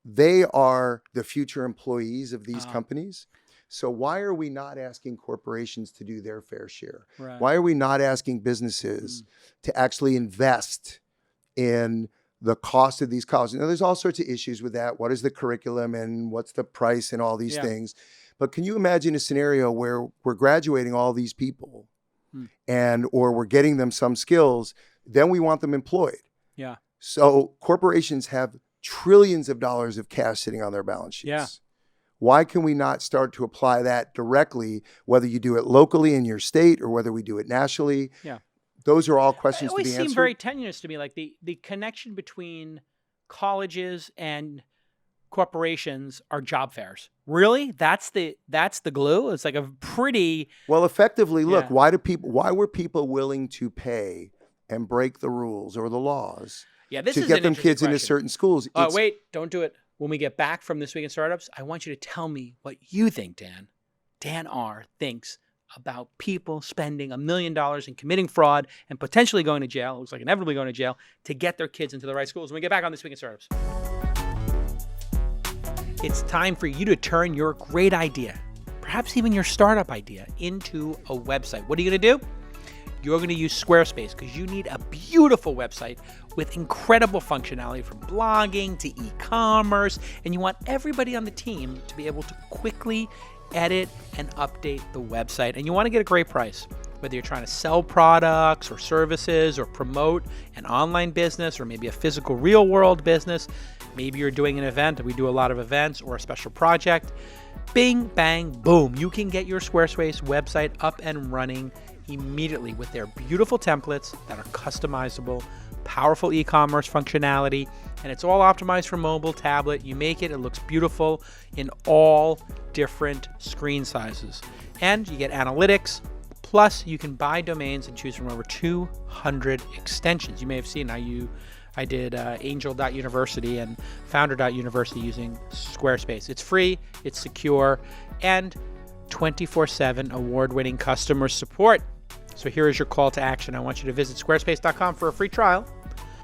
S3: they are the future employees of these companies. So why are we not asking corporations to do their fair share?
S2: Right.
S3: Why are we not asking businesses to actually invest in the cost of these colleges? Now, there's all sorts of issues with that. What is the curriculum and what's the price and all these things? But can you imagine a scenario where we're graduating all these people or we're getting them some skills, then we want them employed.
S2: Yeah.
S3: So corporations have trillions of dollars of cash sitting on their balance sheets.
S2: Yeah.
S3: Why can we not start to apply that directly, whether you do it locally in your state or whether we do it nationally?
S2: Yeah.
S3: Those are all questions to be
S2: answered. It always seemed
S3: answered.
S2: very tenuous to me, like the connection between colleges and corporations are job fairs. Really? That's the glue? It's like a pretty...
S3: Well, effectively, look, why were people willing to pay and break the rules or the laws to get them kids into certain schools?
S2: Oh, wait, don't do it. When we get back from This Week in Startups, I want you to tell me what you think, Dan. Dan R. thinks about people spending $1 million and committing fraud and potentially going to jail, it looks like inevitably going to jail, to get their kids into the right schools. When we get back on This Week in Startups. It's time for you to turn your great idea, perhaps even your startup idea, into a website. What are you going to do? You're going to use Squarespace because you need a beautiful website with incredible functionality from blogging to e-commerce, and you want everybody on the team to be able to quickly edit and update the website. And you want to get a great price, whether you're trying to sell products or services or promote an online business or maybe a physical real world business. Maybe you're doing an event. We do a lot of events or a special project. Bing, bang, boom. You can get your Squarespace website up and running immediately with their beautiful templates that are customizable, powerful e-commerce functionality, and it's all optimized for mobile, tablet. You make it, it looks beautiful in all different screen sizes. And you get analytics, Plus, you can buy domains and choose from over 200 extensions. You may have seen I did angel.university and founder.university using Squarespace. It's free, it's secure, and 24/7 award-winning customer support. So here is your call to action. I want you to visit squarespace.com for a free trial.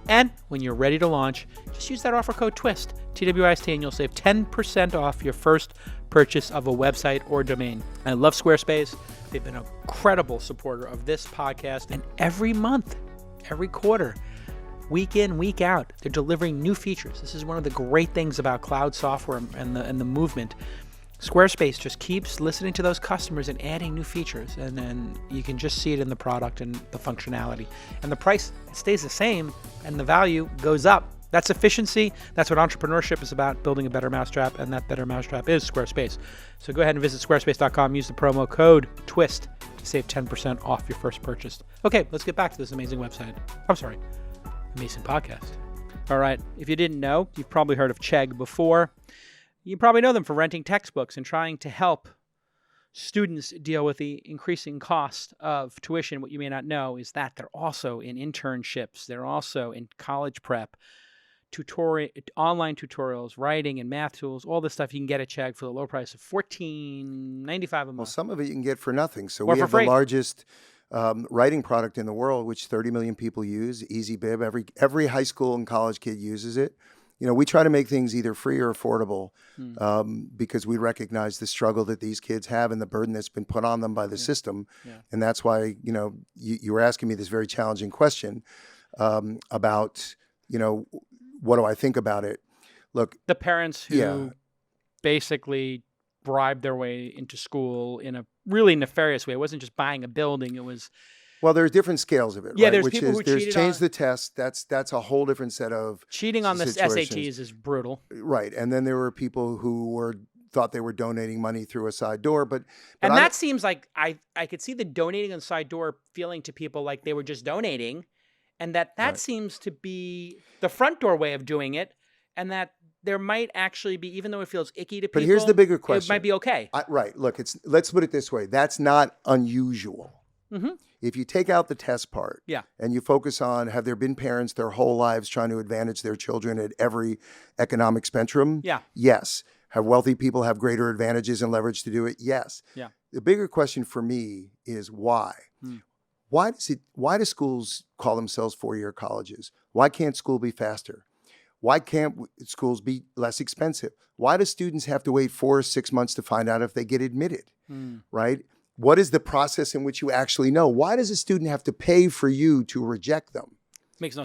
S2: And when you're ready to launch, just use that offer code TWIST, TWIST, and you'll save 10% off your first purchase of a website or domain. I love Squarespace. They've been an incredible supporter of this podcast. And every month, every quarter, week in, week out, they're delivering new features. This is one of the great things about cloud software and the movement. Squarespace just keeps listening to those customers and adding new features, and then you can just see it in the product and the functionality. And the price stays the same, and the value goes up. That's efficiency. That's what entrepreneurship is about, building a better mousetrap, and that better mousetrap is Squarespace. So go ahead and visit squarespace.com. Use the promo code TWIST to save 10% off your first purchase. Okay, let's get back to this amazing website. Amazing podcast. All right, if you didn't know, you've probably heard of Chegg before. You probably know them for renting textbooks and trying to help students deal with the increasing cost of tuition. What you may not know is that they're also in internships. They're also in college prep, online tutorials, writing and math tools, all this stuff you can get at Chegg for the low price of $14.95 a month.
S3: Well, some of it you can get for nothing. So
S2: Or
S3: we
S2: for
S3: have
S2: free.
S3: the largest writing product in the world, which 30 million people use, Easy Bib. Every high school and college kid uses it. You know, we try to make things either free or affordable because we recognize the struggle that these kids have and the burden that's been put on them by the system. Yeah. And that's why, you know, you were asking me this very challenging question about, you know, what do I think about it? Look,
S2: the parents who basically bribed their way into school in a really nefarious way. It wasn't just buying a building. It was...
S3: Well, there's different scales of it,
S2: yeah,
S3: right?
S2: there's people who cheated
S3: changed the test. That's a whole different set of
S2: cheating on the
S3: situations.
S2: SATs is brutal,
S3: right? And then there were people who thought they were donating money through a side door, but
S2: and that seems like I could see the donating on the side door feeling to people like they were just donating, and that right. seems to be the front door way of doing it, and that there might actually be, even though it feels icky to people.
S3: But here's the bigger question:
S2: it might be okay.
S3: Right? Look, let's put it this way: that's not unusual.
S2: Mm-hmm.
S3: If you take out the test part and you focus on, have there been parents their whole lives trying to advantage their children at every economic spectrum?
S2: Yeah.
S3: Yes. Have wealthy people have greater advantages and leverage to do it? Yes.
S2: Yeah.
S3: The bigger question for me is why? Why do schools call themselves four-year colleges? Why can't school be faster? Why can't schools be less expensive? Why do students have to wait 4 or 6 months to find out if they get admitted? Right? What is the process in which you actually know? Why does a student have to pay for you to reject them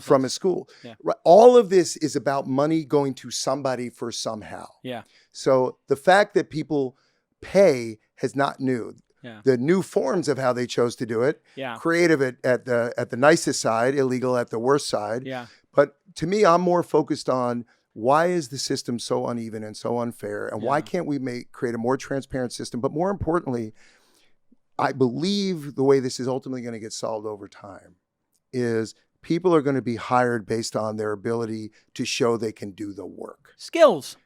S3: from a school?
S2: Yeah.
S3: Right. All of this is about money going to somebody for somehow.
S2: Yeah.
S3: So the fact that people pay is not new.
S2: Yeah.
S3: The new forms of how they chose to do it, creative at the nicest side, illegal at the worst side.
S2: Yeah.
S3: But to me, I'm more focused on why is the system so uneven and so unfair, and why can't we create a more transparent system? But more importantly, I believe the way this is ultimately going to get solved over time is people are going to be hired based on their ability to show they can do the work.
S2: Skills.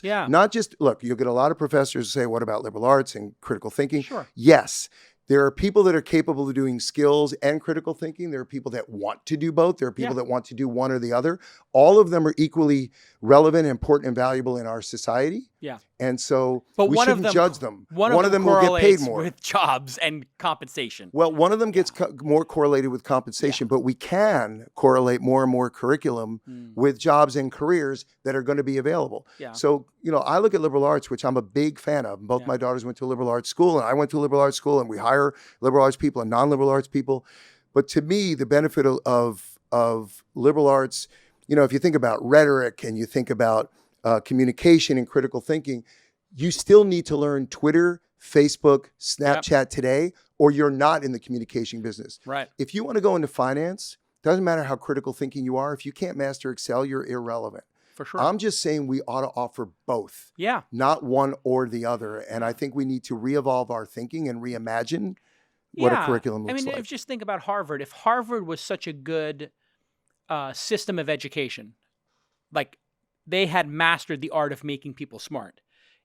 S3: Yeah. Not just, look, you'll get a lot of professors who say, what about liberal arts and critical thinking?
S2: Sure.
S3: Yes. There are people that are capable of doing skills and critical thinking. There are people that want to do both. There are people that want to do one or the other. All of them are equally relevant, important, and valuable in our society. Yeah. And so we shouldn't judge them.
S2: One of them will get paid more with jobs and compensation.
S3: Well, one of them gets more correlated with compensation, but we can correlate more and more curriculum with jobs and careers that are going to be available. Yeah. So, you know, I look at liberal arts, which I'm a big fan of. Both my daughters went to a liberal arts school, and I went to a liberal arts school, and we hire liberal arts people and non-liberal arts people. But to me, the benefit of liberal arts, you know, if you think about rhetoric and you think about communication and critical thinking, you still need to learn Twitter, Facebook, Snapchat today, or you're not in the communication business.
S2: Right.
S3: If you want to go into finance, doesn't matter how critical thinking you are. If you can't master Excel, you're irrelevant.
S2: For sure.
S3: I'm just saying we ought to offer both.
S2: Yeah.
S3: Not one or the other. And I think we need to re-evolve our thinking and reimagine what a curriculum looks like.
S2: I mean, just think about Harvard. If Harvard was such a good system of education, like they had mastered the art of making people smart.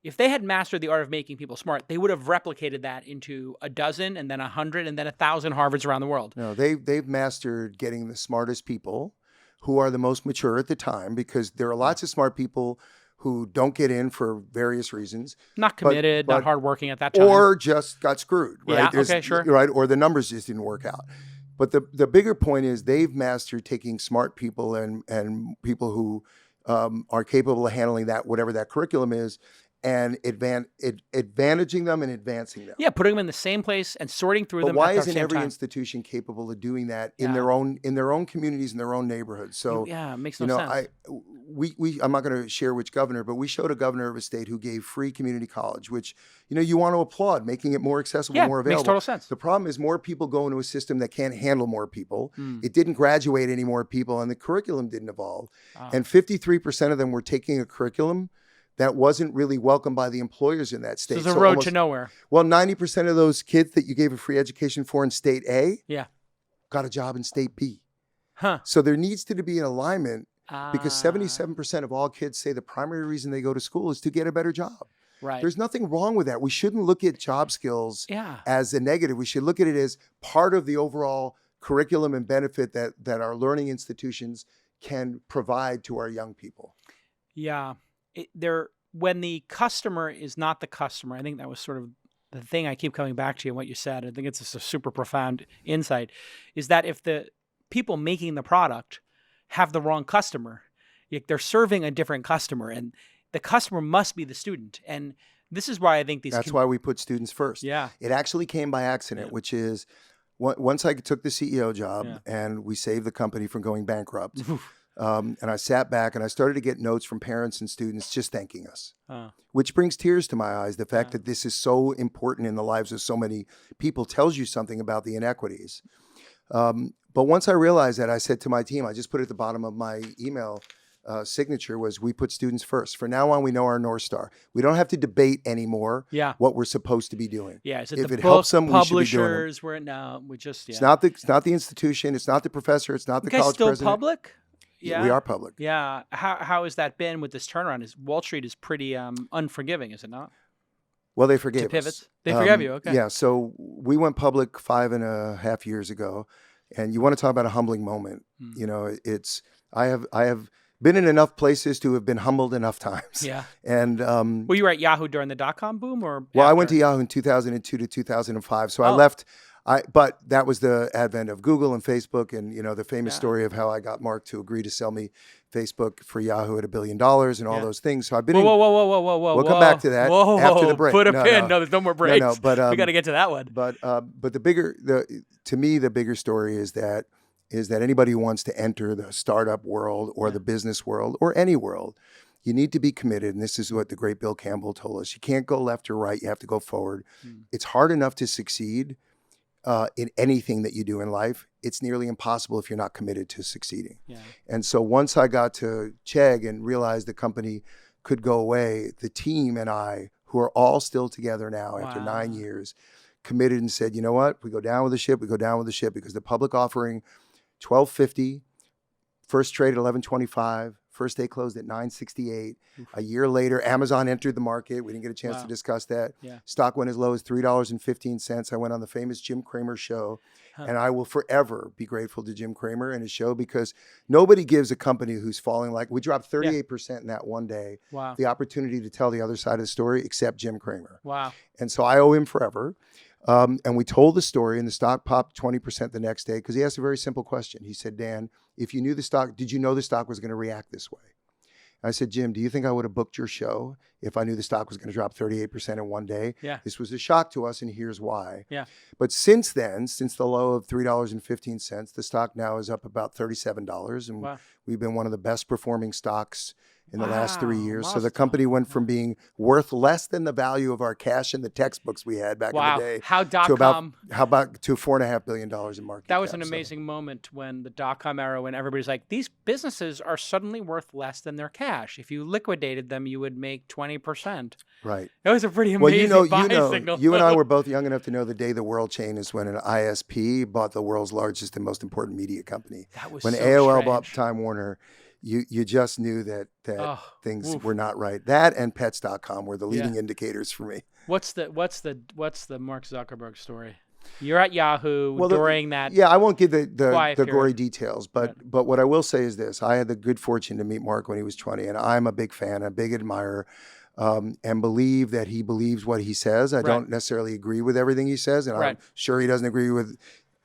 S2: if they had mastered the art of making people smart, they would have replicated that into a dozen and then 100 and then 1,000 Harvards around the world.
S3: No, they've mastered getting the smartest people who are the most mature at the time, because there are lots of smart people who don't get in for various reasons.
S2: Not committed, not hardworking at that time.
S3: Or just got screwed, right?
S2: Yeah, okay, sure.
S3: Right, or the numbers just didn't work out. But the bigger point is they've mastered taking smart people and people who are capable of handling that, whatever that curriculum is, and advantaging them and advancing them.
S2: Yeah, putting them in the same place and sorting through them.
S3: But why
S2: at the
S3: isn't
S2: same
S3: every
S2: time?
S3: institution capable of doing that in their own communities, in their own neighborhoods? So
S2: it makes no sense.
S3: I'm not going to share which governor, but we showed a governor of a state who gave free community college, which you want to applaud, making it more accessible, more available.
S2: Makes total sense.
S3: The problem is more people go into a system that can't handle more people. It didn't graduate any more people, and the curriculum didn't evolve. And 53% of them were taking a curriculum that wasn't really welcomed by the employers in that state.
S2: So it's a road to nowhere.
S3: Well, 90% of those kids that you gave a free education for in state A got a job in state B. So there needs to be an alignment, because 77% of all kids say the primary reason they go to school is to get a better job.
S2: Right.
S3: There's nothing wrong with that. We shouldn't look at job skills as a negative. We should look at it as part of the overall curriculum and benefit that our learning institutions can provide to our young people.
S2: Yeah. When the customer is not the customer, I think that was sort of the thing I keep coming back to and what you said. I think it's just a super profound insight, is that if the people making the product have the wrong customer, they're serving a different customer, and the customer must be the student. And this is why I think
S3: that's why we put students first.
S2: Yeah.
S3: It actually came by accident, which is once I took the CEO job and we saved the company from going bankrupt. And I sat back and I started to get notes from parents and students just thanking us, which brings tears to my eyes. The fact that this is so important in the lives of so many people tells you something about the inequities. But once I realized that, I said to my team, I just put at the bottom of my email signature was, we put students first. For now on, we know our North Star. We don't have to debate anymore what we're supposed to be doing.
S2: Yeah, is it
S3: if
S2: the
S3: it helps them, we should be doing
S2: publishers? We just
S3: It's not the institution. It's not the professor. It's not the college
S2: still
S3: president.
S2: Public? Yeah,
S3: we are public.
S2: Yeah. How has that been with this turnaround? Wall Street is pretty unforgiving, is it not?
S3: Well, they forgave
S2: pivots.
S3: us.
S2: They forgave you, okay.
S3: Yeah, so we went public 5.5 years ago, and you want to talk about a humbling moment. I have been in enough places to have been humbled enough times.
S2: Yeah.
S3: And
S2: were you at Yahoo during the dot-com boom, or?
S3: Well, I went to Yahoo in 2002 to 2005, so I left. But that was the advent of Google and Facebook, and the famous story of how I got Mark to agree to sell me Facebook for Yahoo at $1 billion and all those things. So I've been.
S2: Whoa!
S3: We'll come back to that after the break.
S2: Put a pin. No, there's no more breaks.
S3: No, but
S2: we got to get to that one.
S3: But to me, the bigger story is that anybody who wants to enter the startup world or the business world or any world, you need to be committed. And this is what the great Bill Campbell told us: you can't go left or right. You have to go forward. It's hard enough to succeed in anything that you do in life. It's nearly impossible if you're not committed to succeeding. Yeah. And so once I got to Chegg and realized the company could go away, the team and I, who are all still together now after 9 years, committed and said, you know what, we go down with the ship, because the public offering, $12.50, first trade at $11.25, first day closed at $9.68. A year later, Amazon entered the market. We didn't get a chance to discuss that. Yeah. Stock went as low as $3.15. I went on the famous Jim Cramer show, and I will forever be grateful to Jim Cramer and his show, because nobody gives a company who's falling we dropped 38% in that one day, the opportunity to tell the other side of the story, except Jim Cramer.
S2: Wow.
S3: And so I owe him forever. And we told the story, and the stock popped 20% the next day, because he asked a very simple question. He said, Dan, if you knew the stock, did you know the stock was going to react this way? I said, Jim, do you think I would have booked your show if I knew the stock was going to drop 38% in one day? Yeah. This was a shock to us, and here's why. Yeah. But since then, since the low of $3.15, the stock now is up about $37, and we've been one of the best performing stocks in the last 3 years. So the company went from being worth less than the value of our cash in the textbooks we had back in the day to $4.5 billion in market
S2: That was
S3: cap.
S2: an amazing moment when the dot-com era, when everybody's like, these businesses are suddenly worth less than their cash. If you liquidated them, you would make 20%.
S3: Right.
S2: That was a pretty amazing signal.
S3: You and I were both young enough to know the day the world changed is when an ISP bought the world's largest and most important media company.
S2: That was
S3: when
S2: so
S3: AOL
S2: strange.
S3: bought Time Warner. you just knew that things were not right. That and pets.com were the leading indicators for me.
S2: What's the Mark Zuckerberg story? You're at Yahoo during that.
S3: Yeah, I won't give the gory
S2: period.
S3: details, but what I will say is this: I had the good fortune to meet Mark when he was 20, and I'm a big fan, a big admirer, and believe that he believes what he says. I don't necessarily agree with everything he says, and I'm sure he doesn't agree with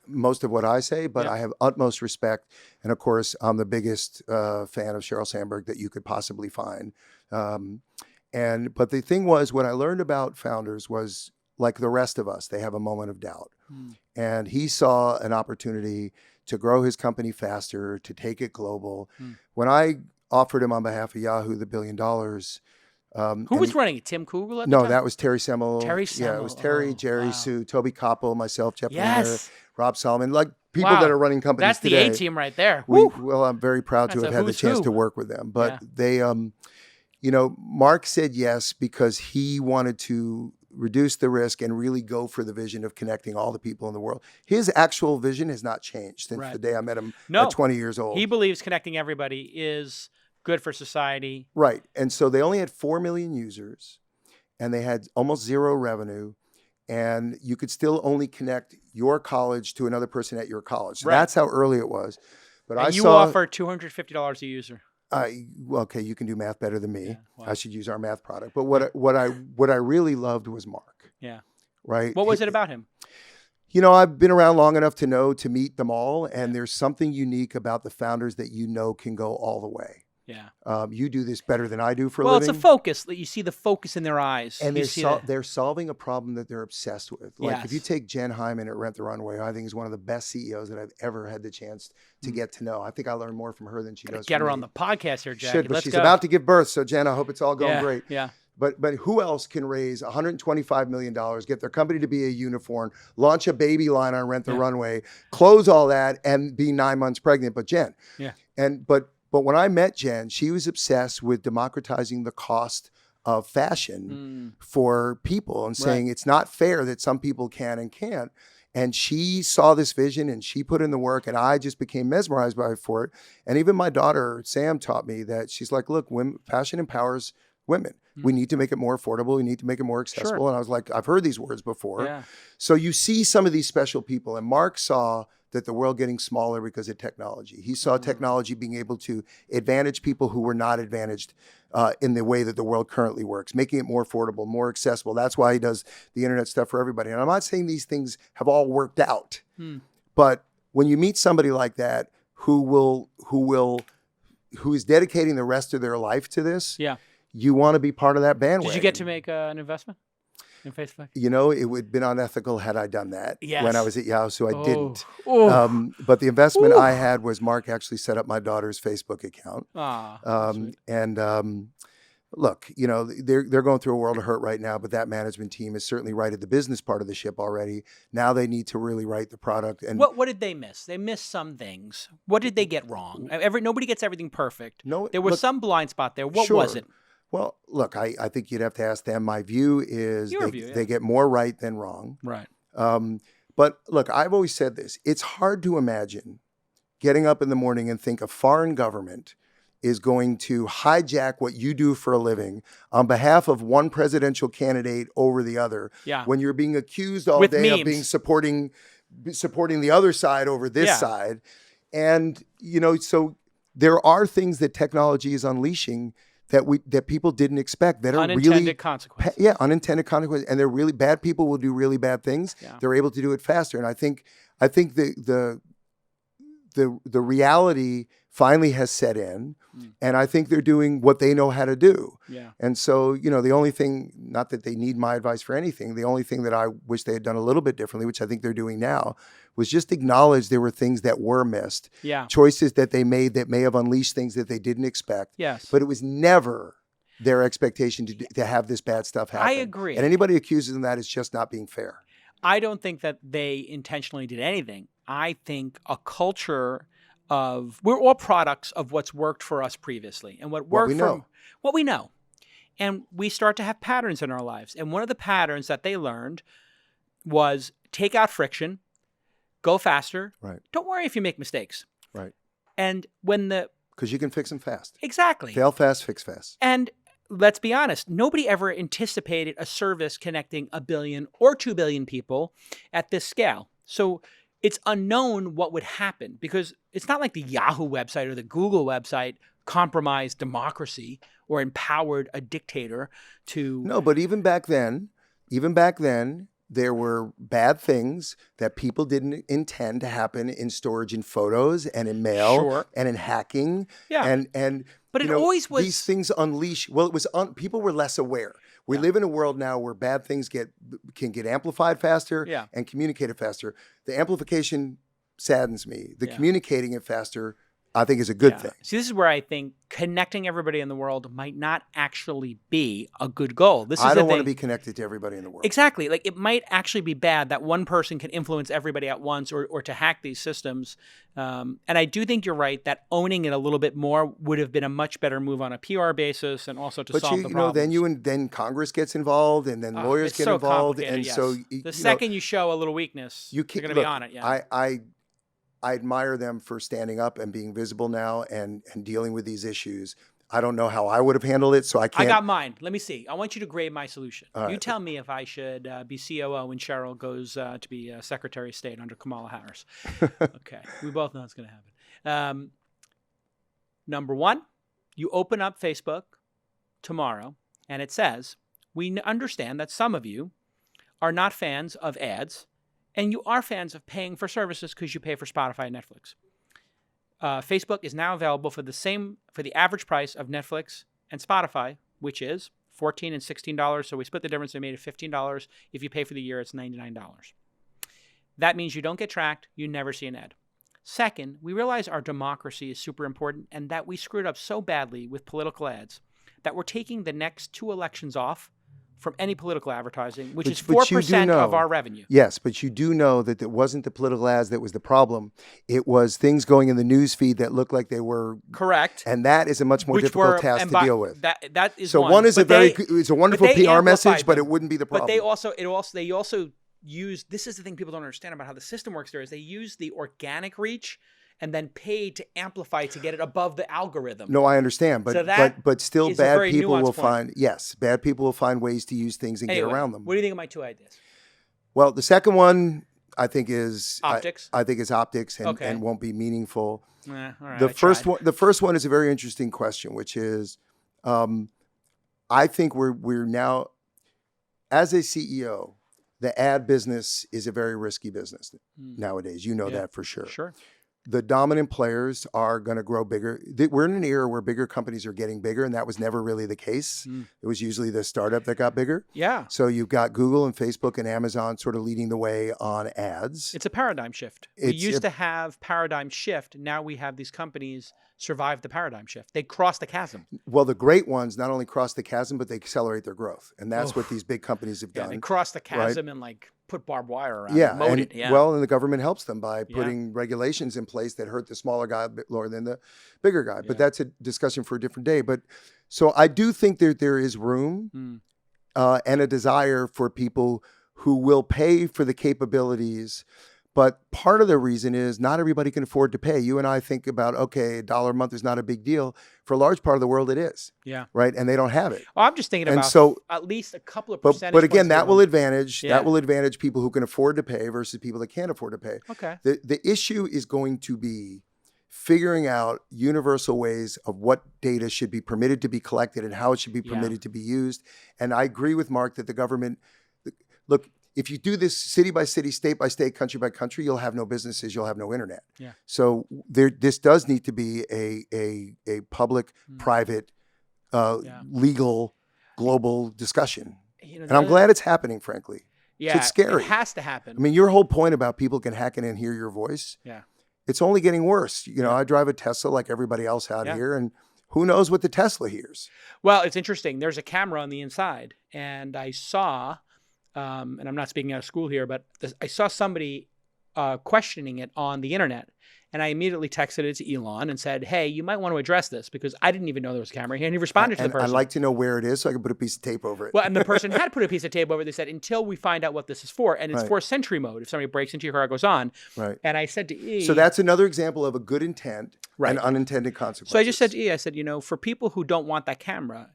S3: most of what I say, but I have utmost respect. And of course, I'm the biggest fan of Sheryl Sandberg that you could possibly find. But the thing was, what I learned about founders was, like the rest of us, they have a moment of doubt. And he saw an opportunity to grow his company faster, to take it global. When I offered him on behalf of Yahoo the $1 billion,
S2: who was running it? Tim Kugel at the time?
S3: No, that was Terry Semmel.
S2: Terry Semmel.
S3: Yeah, it was Terry, Jerry, Sue, Toby Koppel, myself, Jeff
S2: Yes.
S3: Lemire, Rob Solomon, like people that are running companies
S2: That's
S3: today.
S2: The A-team right there.
S3: Well, I'm very proud to
S2: That's
S3: have
S2: a
S3: had the
S2: who's
S3: chance
S2: who.
S3: to work with them. But they, Mark said yes because he wanted to reduce the risk and really go for the vision of connecting all the people in the world. His actual vision has not changed since the day I met him at 20 years old.
S2: He believes connecting everybody is good for society.
S3: Right. And so they only had 4 million users and they had almost zero revenue. And you could still only connect your college to another person at your college. So that's how early it was. But
S2: and you offer $250 a user.
S3: Okay, you can do math better than me.
S2: Yeah, wow.
S3: I should use our math product. But what I really loved was Mark.
S2: Yeah.
S3: Right.
S2: What was it about him?
S3: I've been around long enough to meet them all, and there's something unique about the founders that can go all the way.
S2: Yeah.
S3: You do this better than I do for a
S2: living.
S3: living.
S2: Well, it's a focus. You see the focus in their eyes.
S3: And they're solving a problem that they're obsessed with. Like if you take Jen Hyman at Rent the Runway, I think is one of the best CEOs that I've ever had the chance to get to know. I think I learned more from her than she does
S2: Get
S3: from
S2: her
S3: me.
S2: on the podcast here, Jackie.
S3: Should, but
S2: Let's
S3: she's
S2: go.
S3: about to give birth. So Jen, I hope it's all going great.
S2: Yeah.
S3: But who else can raise $125 million, get their company to be a unicorn, launch a baby line on Rent the Runway, close all that, and be 9 months pregnant? But Jen.
S2: Yeah.
S3: But when I met Jen, she was obsessed with democratizing the cost of fashion for people and saying it's not fair that some people can and can't. And she saw this vision and she put in the work, and I just became mesmerized by it for it. And even my daughter, Sam, taught me that. She's like, look, fashion empowers women. We need to make it more affordable. We need to make it more accessible.
S2: Sure.
S3: And I was like, I've heard these words before.
S2: Yeah.
S3: So you see some of these special people, and Mark saw that the world getting smaller because of technology. He saw technology being able to advantage people who were not advantaged in the way that the world currently works, making it more affordable, more accessible. That's why he does the internet stuff for everybody. And I'm not saying these things have all worked out, but when you meet somebody like that who is dedicating the rest of their life to this, you want to be part of that bandwagon.
S2: Did you get to make an investment in Facebook?
S3: It would have been unethical had I done that when I was at Yahoo, so I didn't. But the investment I had was Mark actually set up my daughter's Facebook account. Look, they're going through a world of hurt right now, but that management team has certainly righted the business part of the ship already. Now they need to really right the product. And
S2: what did they miss? They missed some things. What did they get wrong? Nobody gets everything perfect. There was some blind spot there. What was it?
S3: Well, look, I think you'd have to ask them. My view is they get more right than wrong.
S2: Right.
S3: But look, I've always said this. It's hard to imagine getting up in the morning and think a foreign government is going to hijack what you do for a living on behalf of one presidential candidate over the other.
S2: Yeah.
S3: When you're being accused all day of being supporting the other side over this side. And, so there are things that technology is unleashing that people didn't expect that are
S2: unintended consequences.
S3: Unintended consequences, and they're really bad. People will do really bad things. Yeah. They're able to do it faster, and I think the reality finally has set in, and I think they're doing what they know how to do. Yeah. And so the only thing, not that they need my advice for anything, the only thing that I wish they had done a little bit differently, which I think they're doing now, was just acknowledge there were things that were missed. Yeah. Choices that they made that may have unleashed things that they didn't expect.
S2: Yes.
S3: But it was never their expectation to have this bad stuff happen.
S2: I agree.
S3: And anybody accuses them of that is just not being fair.
S2: I don't think that they intentionally did anything. I think a culture we're all products of what's worked for us previously and what worked what we know. And we start to have patterns in our lives. And one of the patterns that they learned was take out friction, go faster.
S3: Right.
S2: Don't worry if you make mistakes.
S3: Right.
S2: And when the
S3: because you can fix them fast.
S2: Exactly.
S3: Fail fast, fix fast.
S2: And let's be honest, nobody ever anticipated a service connecting 1 billion or 2 billion people at this scale. So it's unknown what would happen, because it's not like the Yahoo website or the Google website compromised democracy or empowered a dictator to...
S3: No, but even back then, there were bad things that people didn't intend to happen in storage in photos and in mail
S2: Sure.
S3: and in hacking.
S2: Yeah.
S3: And
S2: But
S3: you
S2: it
S3: know,
S2: always was...
S3: these things unleash. Well, it was people were less aware. We live in a world now where bad things can get amplified faster and communicated faster. The amplification saddens me. The communicating it faster, I think, is a good thing.
S2: See, this is where I think connecting everybody in the world might not actually be a good goal.
S3: I don't want to be connected to everybody in the world.
S2: Exactly. Like, it might actually be bad that one person can influence everybody at once, or to hack these systems. And I do think you're right that owning it a little bit more would have been a much better move on a PR basis, and also to solve the problems.
S3: Then Congress gets involved, and then lawyers get involved, and so
S2: the second you show a little weakness, you're going to be on it. Yeah.
S3: I admire them for standing up and being visible now and dealing with these issues. I don't know how I would have handled it, so I can't.
S2: I got mine. Let me see. I want you to grade my solution.
S3: All right.
S2: You tell me if I should be COO when Cheryl goes to be Secretary of State under Kamala Harris. Okay. We both know it's going to happen. Number one, you open up Facebook tomorrow, and it says, we understand that some of you are not fans of ads, and you are fans of paying for services because you pay for Spotify and Netflix. Facebook is now available for the average price of Netflix and Spotify, which is $14 and $16. So we split the difference and made it $15. If you pay for the year, it's $99. That means you don't get tracked. You never see an ad. Second, we realize our democracy is super important, and that we screwed up so badly with political ads that we're taking the next 2 elections off from any political advertising, which is 4% of our revenue.
S3: Yes, but you do know that it wasn't the political ads that was the problem. It was things going in the news feed that looked like they were
S2: correct,
S3: and that is a much more difficult task to deal with.
S2: That is
S3: so one is it's a wonderful PR message, but it wouldn't be the problem.
S2: But they also use, this is the thing people don't understand about how the system works there, is they use the organic reach and then paid to amplify to get it above the algorithm.
S3: No, I understand, but
S2: so
S3: but still, bad people will find bad people will find ways to use things and get around them.
S2: What do you think of my 2 ideas?
S3: Well, the second one I think is
S2: optics.
S3: I think is optics and won't be meaningful.
S2: All right,
S3: the first one is a very interesting question, which is, I think we're now, as a CEO, the ad business is a very risky business nowadays. You know that for sure.
S2: Sure.
S3: The dominant players are going to grow bigger. We're in an era where bigger companies are getting bigger, and that was never really the case. It was usually the startup that got bigger.
S2: Yeah.
S3: So you've got Google and Facebook and Amazon sort of leading the way on ads.
S2: It's a paradigm shift. We used to have paradigm shift. Now we have these companies survive the paradigm shift. They cross the chasm.
S3: Well, the great ones not only cross the chasm, but they accelerate their growth. And that's what these big companies have done.
S2: They cross the chasm and put barbed wire around it.
S3: Well, and the government helps them by putting regulations in place that hurt the smaller guy a bit more than the bigger guy. But that's a discussion for a different day. But so I do think there is room and a desire for people who will pay for the capabilities. But part of the reason is not everybody can afford to pay. You and I think about, okay, $1 a month is not a big deal. For a large part of the world, it is.
S2: Yeah.
S3: Right. And they don't have it.
S2: Well, I'm just thinking about at least a couple of percentage
S3: But again,
S2: points
S3: that will advantage people who can afford to pay versus people that can't afford to pay.
S2: Okay.
S3: The issue is going to be figuring out universal ways of what data should be permitted to be collected and how it should be permitted to be used. And I agree with Mark that the government, look, if you do this city by city, state by state, country by country, you'll have no businesses, you'll have no internet.
S2: Yeah.
S3: So this does need to be a public, private, legal, global discussion. And I'm glad it's happening, frankly.
S2: Yeah,
S3: it's scary.
S2: It has to happen.
S3: I mean, your whole point about people can hack in and hear your voice.
S2: Yeah.
S3: It's only getting worse. You know, I drive a Tesla like everybody else out here, and who knows what the Tesla hears?
S2: Well, it's interesting. There's a camera on the inside, and I saw. And I'm not speaking out of school here, but I saw somebody questioning it on the internet. And I immediately texted it to Elon and said, hey, you might want to address this because I didn't even know there was a camera here. And he responded to the person.
S3: I'd like to know where it is so I can put a piece of tape over it.
S2: Well, and the person had put a piece of tape over it. They said, until we find out what this is for. And it's for sentry mode. If somebody breaks into your car, it goes on.
S3: Right.
S2: And I said to E.
S3: So that's another example of a good intent and unintended consequences.
S2: So I just said to E, I said, for people who don't want that camera,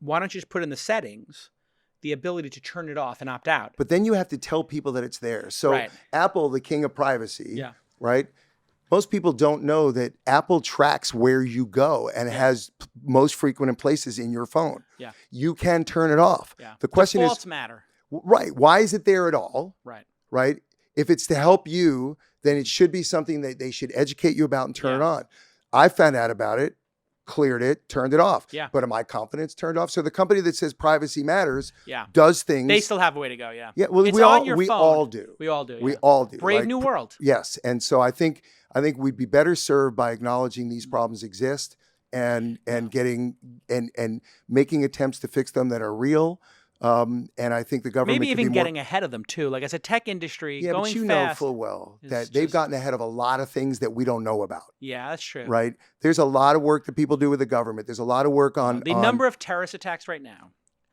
S2: why don't you just put in the settings the ability to turn it off and opt out?
S3: But then you have to tell people that it's there. So Apple, the king of privacy, right? Most people don't know that Apple tracks where you go and has most frequent places in your phone. Yeah. You can turn it off. Yeah. The question
S2: Defaults matter.
S3: Right. Why is it there at all?
S2: Right.
S3: Right. If it's to help you, then it should be something that they should educate you about and turn it on. I found out about it, cleared it, turned it off. Yeah. But am I confident it's turned off? So the company that says privacy matters does things.
S2: They still have a way to go,
S3: Yeah, well, we all do.
S2: We all do.
S3: We all do.
S2: Brave new world.
S3: Yes. And so I think we'd be better served by acknowledging these problems exist and getting and making attempts to fix them that are real. And I think the government
S2: maybe even getting ahead of them too. Like as a tech industry,
S3: going
S2: fast.
S3: Yeah, but you know full well that they've gotten ahead of a lot of things that we don't know about.
S2: Yeah, that's true.
S3: Right? There's a lot of work that people do with the government. There's a lot of work on
S2: the number of terrorist attacks right now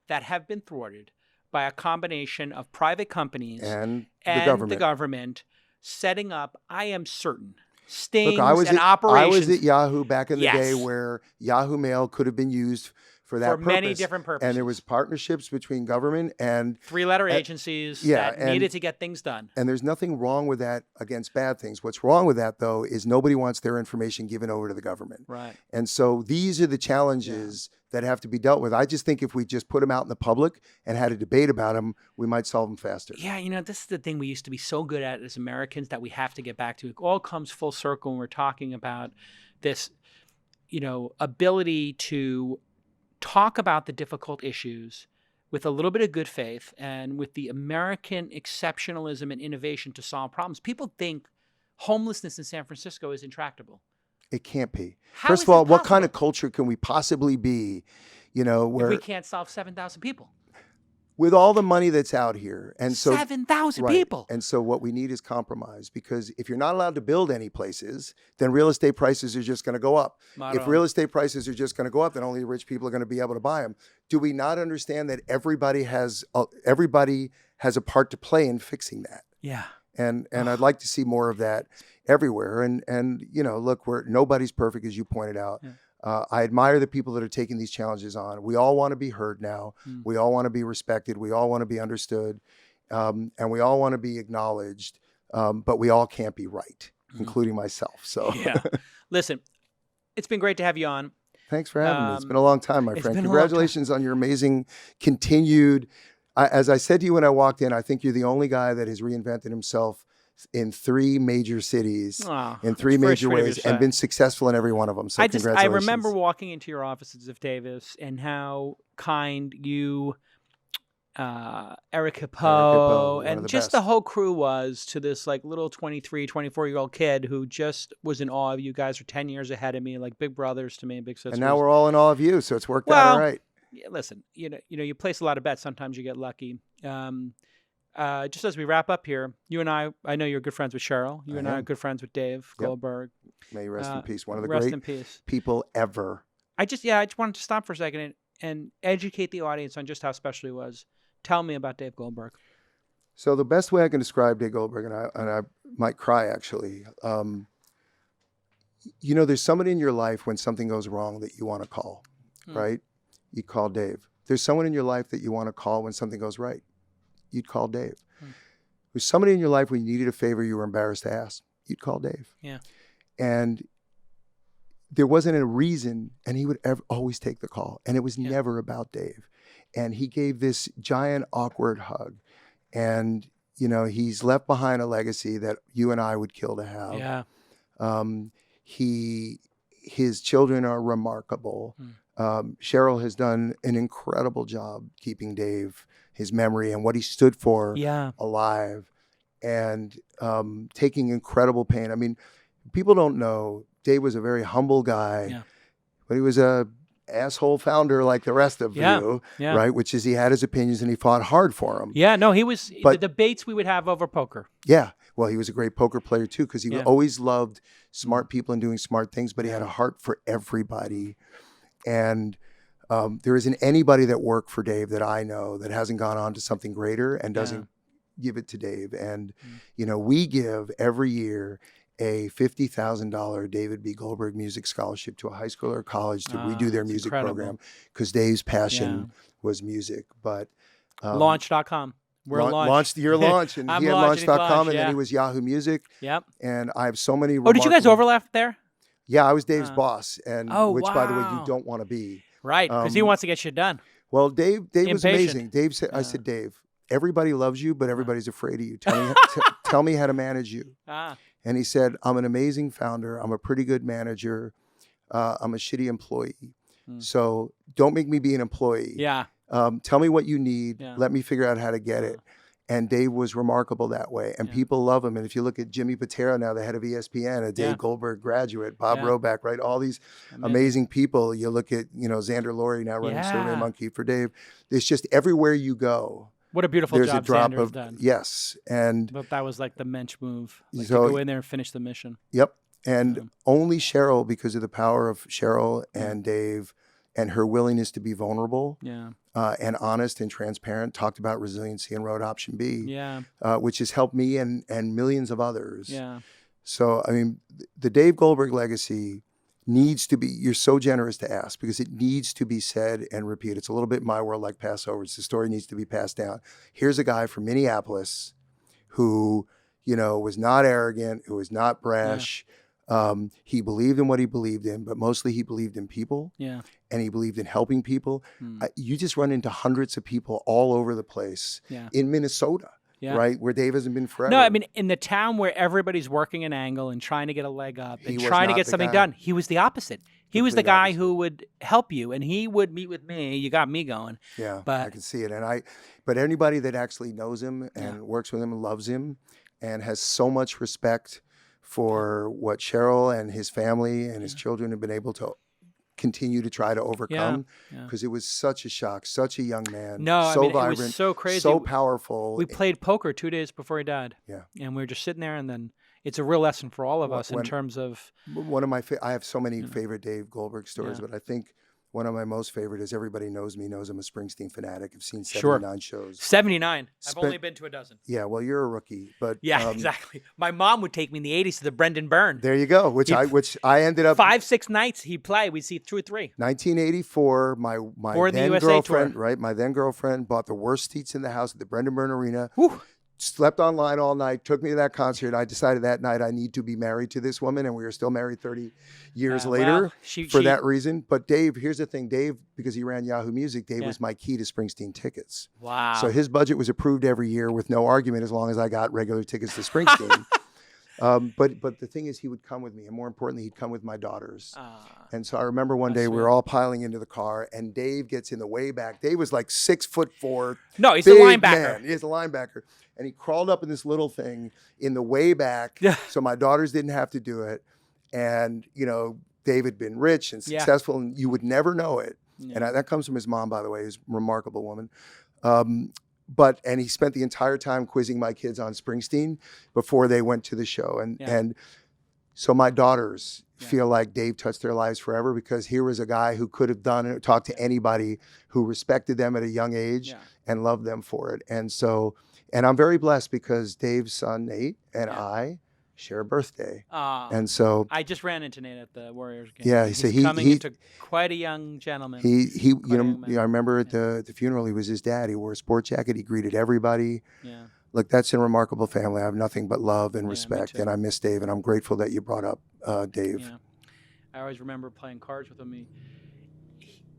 S2: that have been thwarted by a combination of private companies
S3: and
S2: the government setting up, I am certain, stings and
S3: operations. I was at Yahoo back in the day where Yahoo Mail could have been used for that purpose.
S2: Many different purposes.
S3: And there was partnerships between government and
S2: three-letter agencies that needed to get things done.
S3: And there's nothing wrong with that against bad things. What's wrong with that, though, is nobody wants their information given over to the government.
S2: Right.
S3: And so these are the challenges that have to be dealt with. I just think if we just put them out in the public and had a debate about them, we might solve them faster.
S2: Yeah, this is the thing we used to be so good at as Americans that we have to get back to. It all comes full circle when we're talking about this, ability to talk about the difficult issues with a little bit of good faith and with the American exceptionalism and innovation to solve problems. People think homelessness in San Francisco is intractable.
S3: It can't be.
S2: How
S3: First of all, what kind of culture can we possibly be, where
S2: if we can't solve 7,000 people?
S3: With all the money that's out here. And so
S2: 7,000 people.
S3: And so what we need is compromise, because if you're not allowed to build any places, then real estate prices are just going to go up. If real estate prices are just going to go up, then only the rich people are going to be able to buy them. Do we not understand that everybody has a part to play in fixing that?
S2: Yeah.
S3: And I'd like to see more of that everywhere. And look, nobody's perfect, as you pointed out. Yeah. I admire the people that are taking these challenges on. We all want to be heard now. We all want to be respected. We all want to be understood. And we all want to be acknowledged. But we all can't be right, including myself. So
S2: Listen, it's been great to have you on.
S3: Thanks for having me. It's been a long time, my friend. Congratulations on your amazing continued. As I said to you when I walked in, I think you're the only guy that has reinvented himself in 3 major cities, in 3 major ways, and been successful in every one of them. So congratulations.
S2: I remember walking into your offices of Davis and how kind you, Eric Hippo, and just the whole crew was to this little 23, 24-year-old kid who just was in awe of you. Guys are 10 years ahead of me, like big brothers to me, big sisters.
S3: And now we're all in awe of you, so it's worked out all right.
S2: Yeah, listen, you place a lot of bets. Sometimes you get lucky. Just as we wrap up here, you and I know you're good friends with Cheryl. You and I are good friends with Dave Goldberg.
S3: May you rest in peace. One of the great people ever. I just
S2: wanted to stop for a second and educate the audience on just how special he was. Tell me about Dave Goldberg.
S3: So the best way I can describe Dave Goldberg, and I might cry actually, there's somebody in your life when something goes wrong that you want to call, right? You call Dave. There's someone in your life that you want to call when something goes right. You'd call Dave. There's somebody in your life when you needed a favor you were embarrassed to ask. You'd call Dave. Yeah. And there wasn't a reason, and he would always take the call. And it was never about Dave. And he gave this giant awkward hug. And, he's left behind a legacy that you and I would kill to have. Yeah. His children are remarkable. Cheryl has done an incredible job keeping Dave, his memory and what he stood for alive, and taking incredible pain. I mean, people don't know, Dave was a very humble guy, but he was a asshole founder like the rest of you, right? Which is he had his opinions and he fought hard for them.
S2: Yeah, no, he was, the debates we would have over poker.
S3: Yeah. Well, he was a great poker player too, because he always loved smart people and doing smart things, but he had a heart for everybody. And there isn't anybody that worked for Dave that I know that hasn't gone on to something greater and doesn't give it to Dave. And, we give every year a $50,000 David B. Goldberg Music Scholarship to a high school or college to redo their music program, because Dave's passion was music. But
S2: Launch.com. We're
S3: launched your launch, and he had launch.com, and then he was Yahoo Music.
S2: Yep.
S3: And I have so many.
S2: Oh, did you guys overlap there?
S3: Yeah, I was Dave's boss, and which, by the way, you don't want to be.
S2: Right, because he wants to get shit done.
S3: Well, Dave was amazing. Dave said, I said, Dave, everybody loves you, but everybody's afraid of you. Tell me how to manage you. And he said, I'm an amazing founder. I'm a pretty good manager. I'm a shitty employee. So don't make me be an employee.
S2: Yeah.
S3: Tell me what you need. Let me figure out how to get it. And Dave was remarkable that way. And people love him. And if you look at Jimmy Patero now, the head of ESPN, a Dave Goldberg graduate, Bob Roback, right? All these amazing people. You look at, Xander Laurie now running SurveyMonkey for Dave. It's just everywhere you go.
S2: What a beautiful
S3: there's
S2: job
S3: a drop
S2: Xander's
S3: of
S2: done.
S3: Yes. And
S2: but that was like the mensch move. Like
S3: so,
S2: to go in there and finish the mission.
S3: Yep. And only Cheryl, because of the power of Cheryl and Dave and her willingness to be vulnerable and honest and transparent, talked about resiliency and wrote option B, which has helped me and millions of others.
S2: Yeah.
S3: So, I mean, the Dave Goldberg legacy needs to be, you're so generous to ask, because it needs to be said and repeated. It's a little bit my world like Passover. The story needs to be passed down. Here's a guy from Minneapolis who, was not arrogant, who was not brash. He believed in what he believed in, but mostly he believed in people.
S2: Yeah.
S3: And he believed in helping people. You just run into hundreds of people all over the place in Minnesota, right? Where Dave hasn't been forever.
S2: No, I mean, in the town where everybody's working an angle and trying to get a leg up and trying to get something done, he was the opposite. He was the guy who would help you, and he would meet with me. You got me going.
S3: Yeah,
S2: but
S3: I can see it. But anybody that actually knows him and works with him and loves him and has so much respect for what Cheryl and his family and his children have been able to continue to try to overcome, because it was such a shock, such a young man, vibrant,
S2: it was so crazy,
S3: so powerful.
S2: We played poker 2 days before he died.
S3: Yeah.
S2: And we were just sitting there, and then it's a real lesson for all of us in terms of...
S3: One of my, I have so many favorite Dave Goldberg stories, but I think one of my most favorite is everybody knows I'm a Springsteen fanatic. I've seen 79 shows.
S2: 79. I've only been to a dozen.
S3: Yeah, well, you're a rookie, but
S2: exactly. My mom would take me in the 80s to the Brendan Byrne.
S3: There you go. Which I ended up
S2: 5-6 nights he'd play. We'd see 2 or 3.
S3: 1984. My then girlfriend, right? My then girlfriend bought the worst seats in the house at the Brendan Byrne Arena.
S2: Whew.
S3: Slept online all night, took me to that concert. I decided that night I need to be married to this woman, and we are still married 30 years later for that reason. But Dave, here's the thing. Dave, because he ran Yahoo Music, Dave was my key to Springsteen tickets.
S2: Wow.
S3: So his budget was approved every year with no argument as long as I got regular tickets to Springsteen. But the thing is, he would come with me, and more importantly, he'd come with my daughters. And so I remember one day we were all piling into the car, and Dave gets in the way back. Dave was like 6'4".
S2: No, he's a linebacker.
S3: He's a linebacker. And he crawled up in this little thing in the way back, so my daughters didn't have to do it. And, Dave had been rich and successful, and you would never know it. And that comes from his mom, by the way, who's a remarkable woman. And he spent the entire time quizzing my kids on Springsteen before they went to the show. And so my daughters feel like Dave touched their lives forever, because here was a guy who could have done it, talked to anybody, who respected them at a young age and loved them for it. And I'm very blessed because Dave's son, Nate, and I share a birthday. And so
S2: I just ran into Nate at the Warriors game.
S3: Yeah,
S2: he's coming into quite a young gentleman.
S3: I remember at the funeral, he was his dad. He wore a sport jacket. He greeted everybody.
S2: Yeah.
S3: Look, that's a remarkable family. I have nothing but love and respect, and I miss Dave, and I'm grateful that you brought up Dave.
S2: Yeah. I always remember playing cards with him.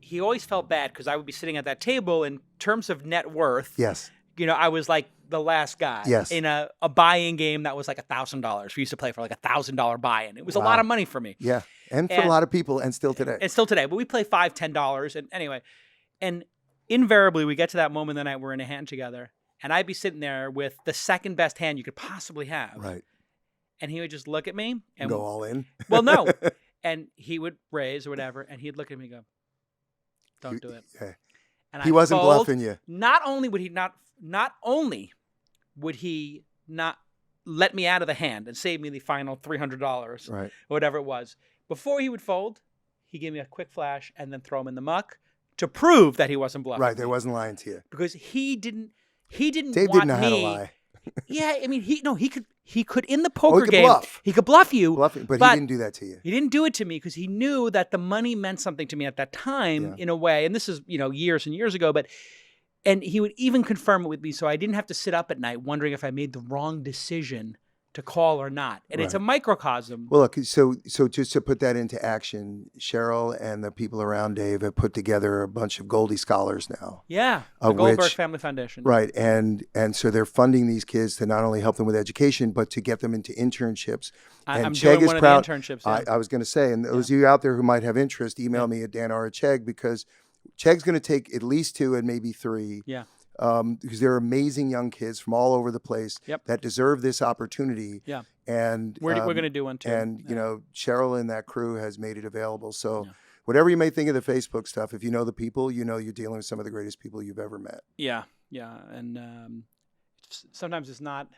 S2: He always felt bad because I would be sitting at that table. In terms of net worth, I was like the last guy in a buy-in game that was like $1,000. We used to play for like $1,000 buy-in. It was a lot of money for me.
S3: Yeah, and for a lot of people, and still today.
S2: But we play $5, $10, and anyway, and invariably we get to that moment of the night we're in a hand together, and I'd be sitting there with the second best hand you could possibly have.
S3: Right.
S2: And he would just look at me and
S3: go all in.
S2: Well, no, and he would raise or whatever, and he'd look at me and go, "Don't do it."
S3: Yeah.
S2: And
S3: he wasn't bluffing you.
S2: Not only would he not let me out of the hand and save me the final $300,
S3: Right.
S2: whatever it was. Before he would fold, he gave me a quick flash and then throw him in the muck to prove that he wasn't bluffing.
S3: Right. They
S2: me.
S3: wasn't lying to you.
S2: Because he didn't
S3: Dave
S2: want
S3: didn't know
S2: me.
S3: how to lie.
S2: Yeah, I mean, he could in the poker
S3: could
S2: game,
S3: bluff.
S2: he could bluff you.
S3: Bluffing, but he didn't do that to you.
S2: He didn't do it to me because he knew that the money meant something to me at that time in a way. And this is, years and years ago, and he would even confirm it with me. So I didn't have to sit up at night wondering if I made the wrong decision to call or not. And it's a microcosm.
S3: Well, look, so just to put that into action, Cheryl and the people around Dave have put together a bunch of Goldie Scholars now.
S2: Yeah, the Goldberg Family Foundation.
S3: Right, and so they're funding these kids to not only help them with education, but to get them into internships. And
S2: I'm
S3: Chegg
S2: doing
S3: is
S2: one
S3: proud.
S2: of the internships. Yeah.
S3: I was going to say, and those of you out there who might have interest, email me at danr@Chegg, because Chegg's going to take at least 2 and maybe 3.
S2: Yeah.
S3: Because they're amazing young kids from all over the place that deserve this opportunity.
S2: Yeah.
S3: And
S2: we're going to do one too.
S3: And, Cheryl and that crew has made it available. So whatever you may think of the Facebook stuff, if you know the people, you're dealing with some of the greatest people you've ever met.
S2: Yeah. Yeah. And sometimes it's not,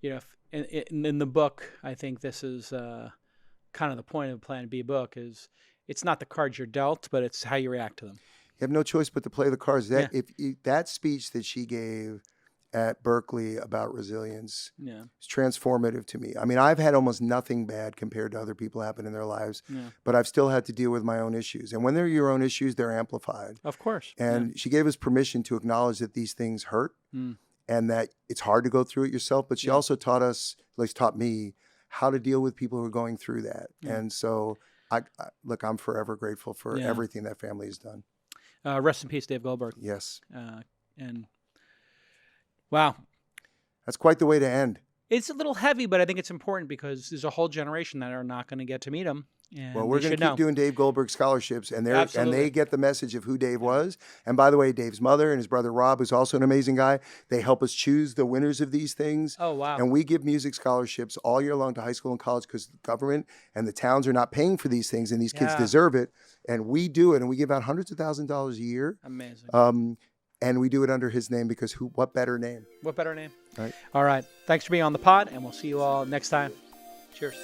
S2: in the book, I think this is kind of the point of the Plan B book is it's not the cards you're dealt, but it's how you react to them.
S3: You have no choice but to play the cards. That speech that she gave at Berkeley about resilience is transformative to me. I mean, I've had almost nothing bad compared to other people happen in their lives, but I've still had to deal with my own issues. And when they're your own issues, they're amplified.
S2: Of course.
S3: And she gave us permission to acknowledge that these things hurt and that it's hard to go through it yourself. But she also taught us, at least taught me, how to deal with people who are going through that. And so, I'm forever grateful for everything that family has done.
S2: Rest in peace, Dave Goldberg.
S3: Yes.
S2: And wow.
S3: That's quite the way to end.
S2: It's a little heavy, but I think it's important because there's a whole generation that are not going to get to meet him. And
S3: well, we're going to keep doing Dave Goldberg scholarships, and they get the message of who Dave was. And by the way, Dave's mother and his brother Rob, who's also an amazing guy, they help us choose the winners of these things.
S2: Oh, wow.
S3: And we give music scholarships all year long to high school and college because the government and the towns are not paying for these things, and these kids deserve it. And we do it, and we give out hundreds of thousands of dollars a year.
S2: Amazing.
S3: And we do it under his name because what better name?
S2: What better name?
S3: Right.
S2: All right. Thanks for being on the pod, and we'll see you all next time. Cheers.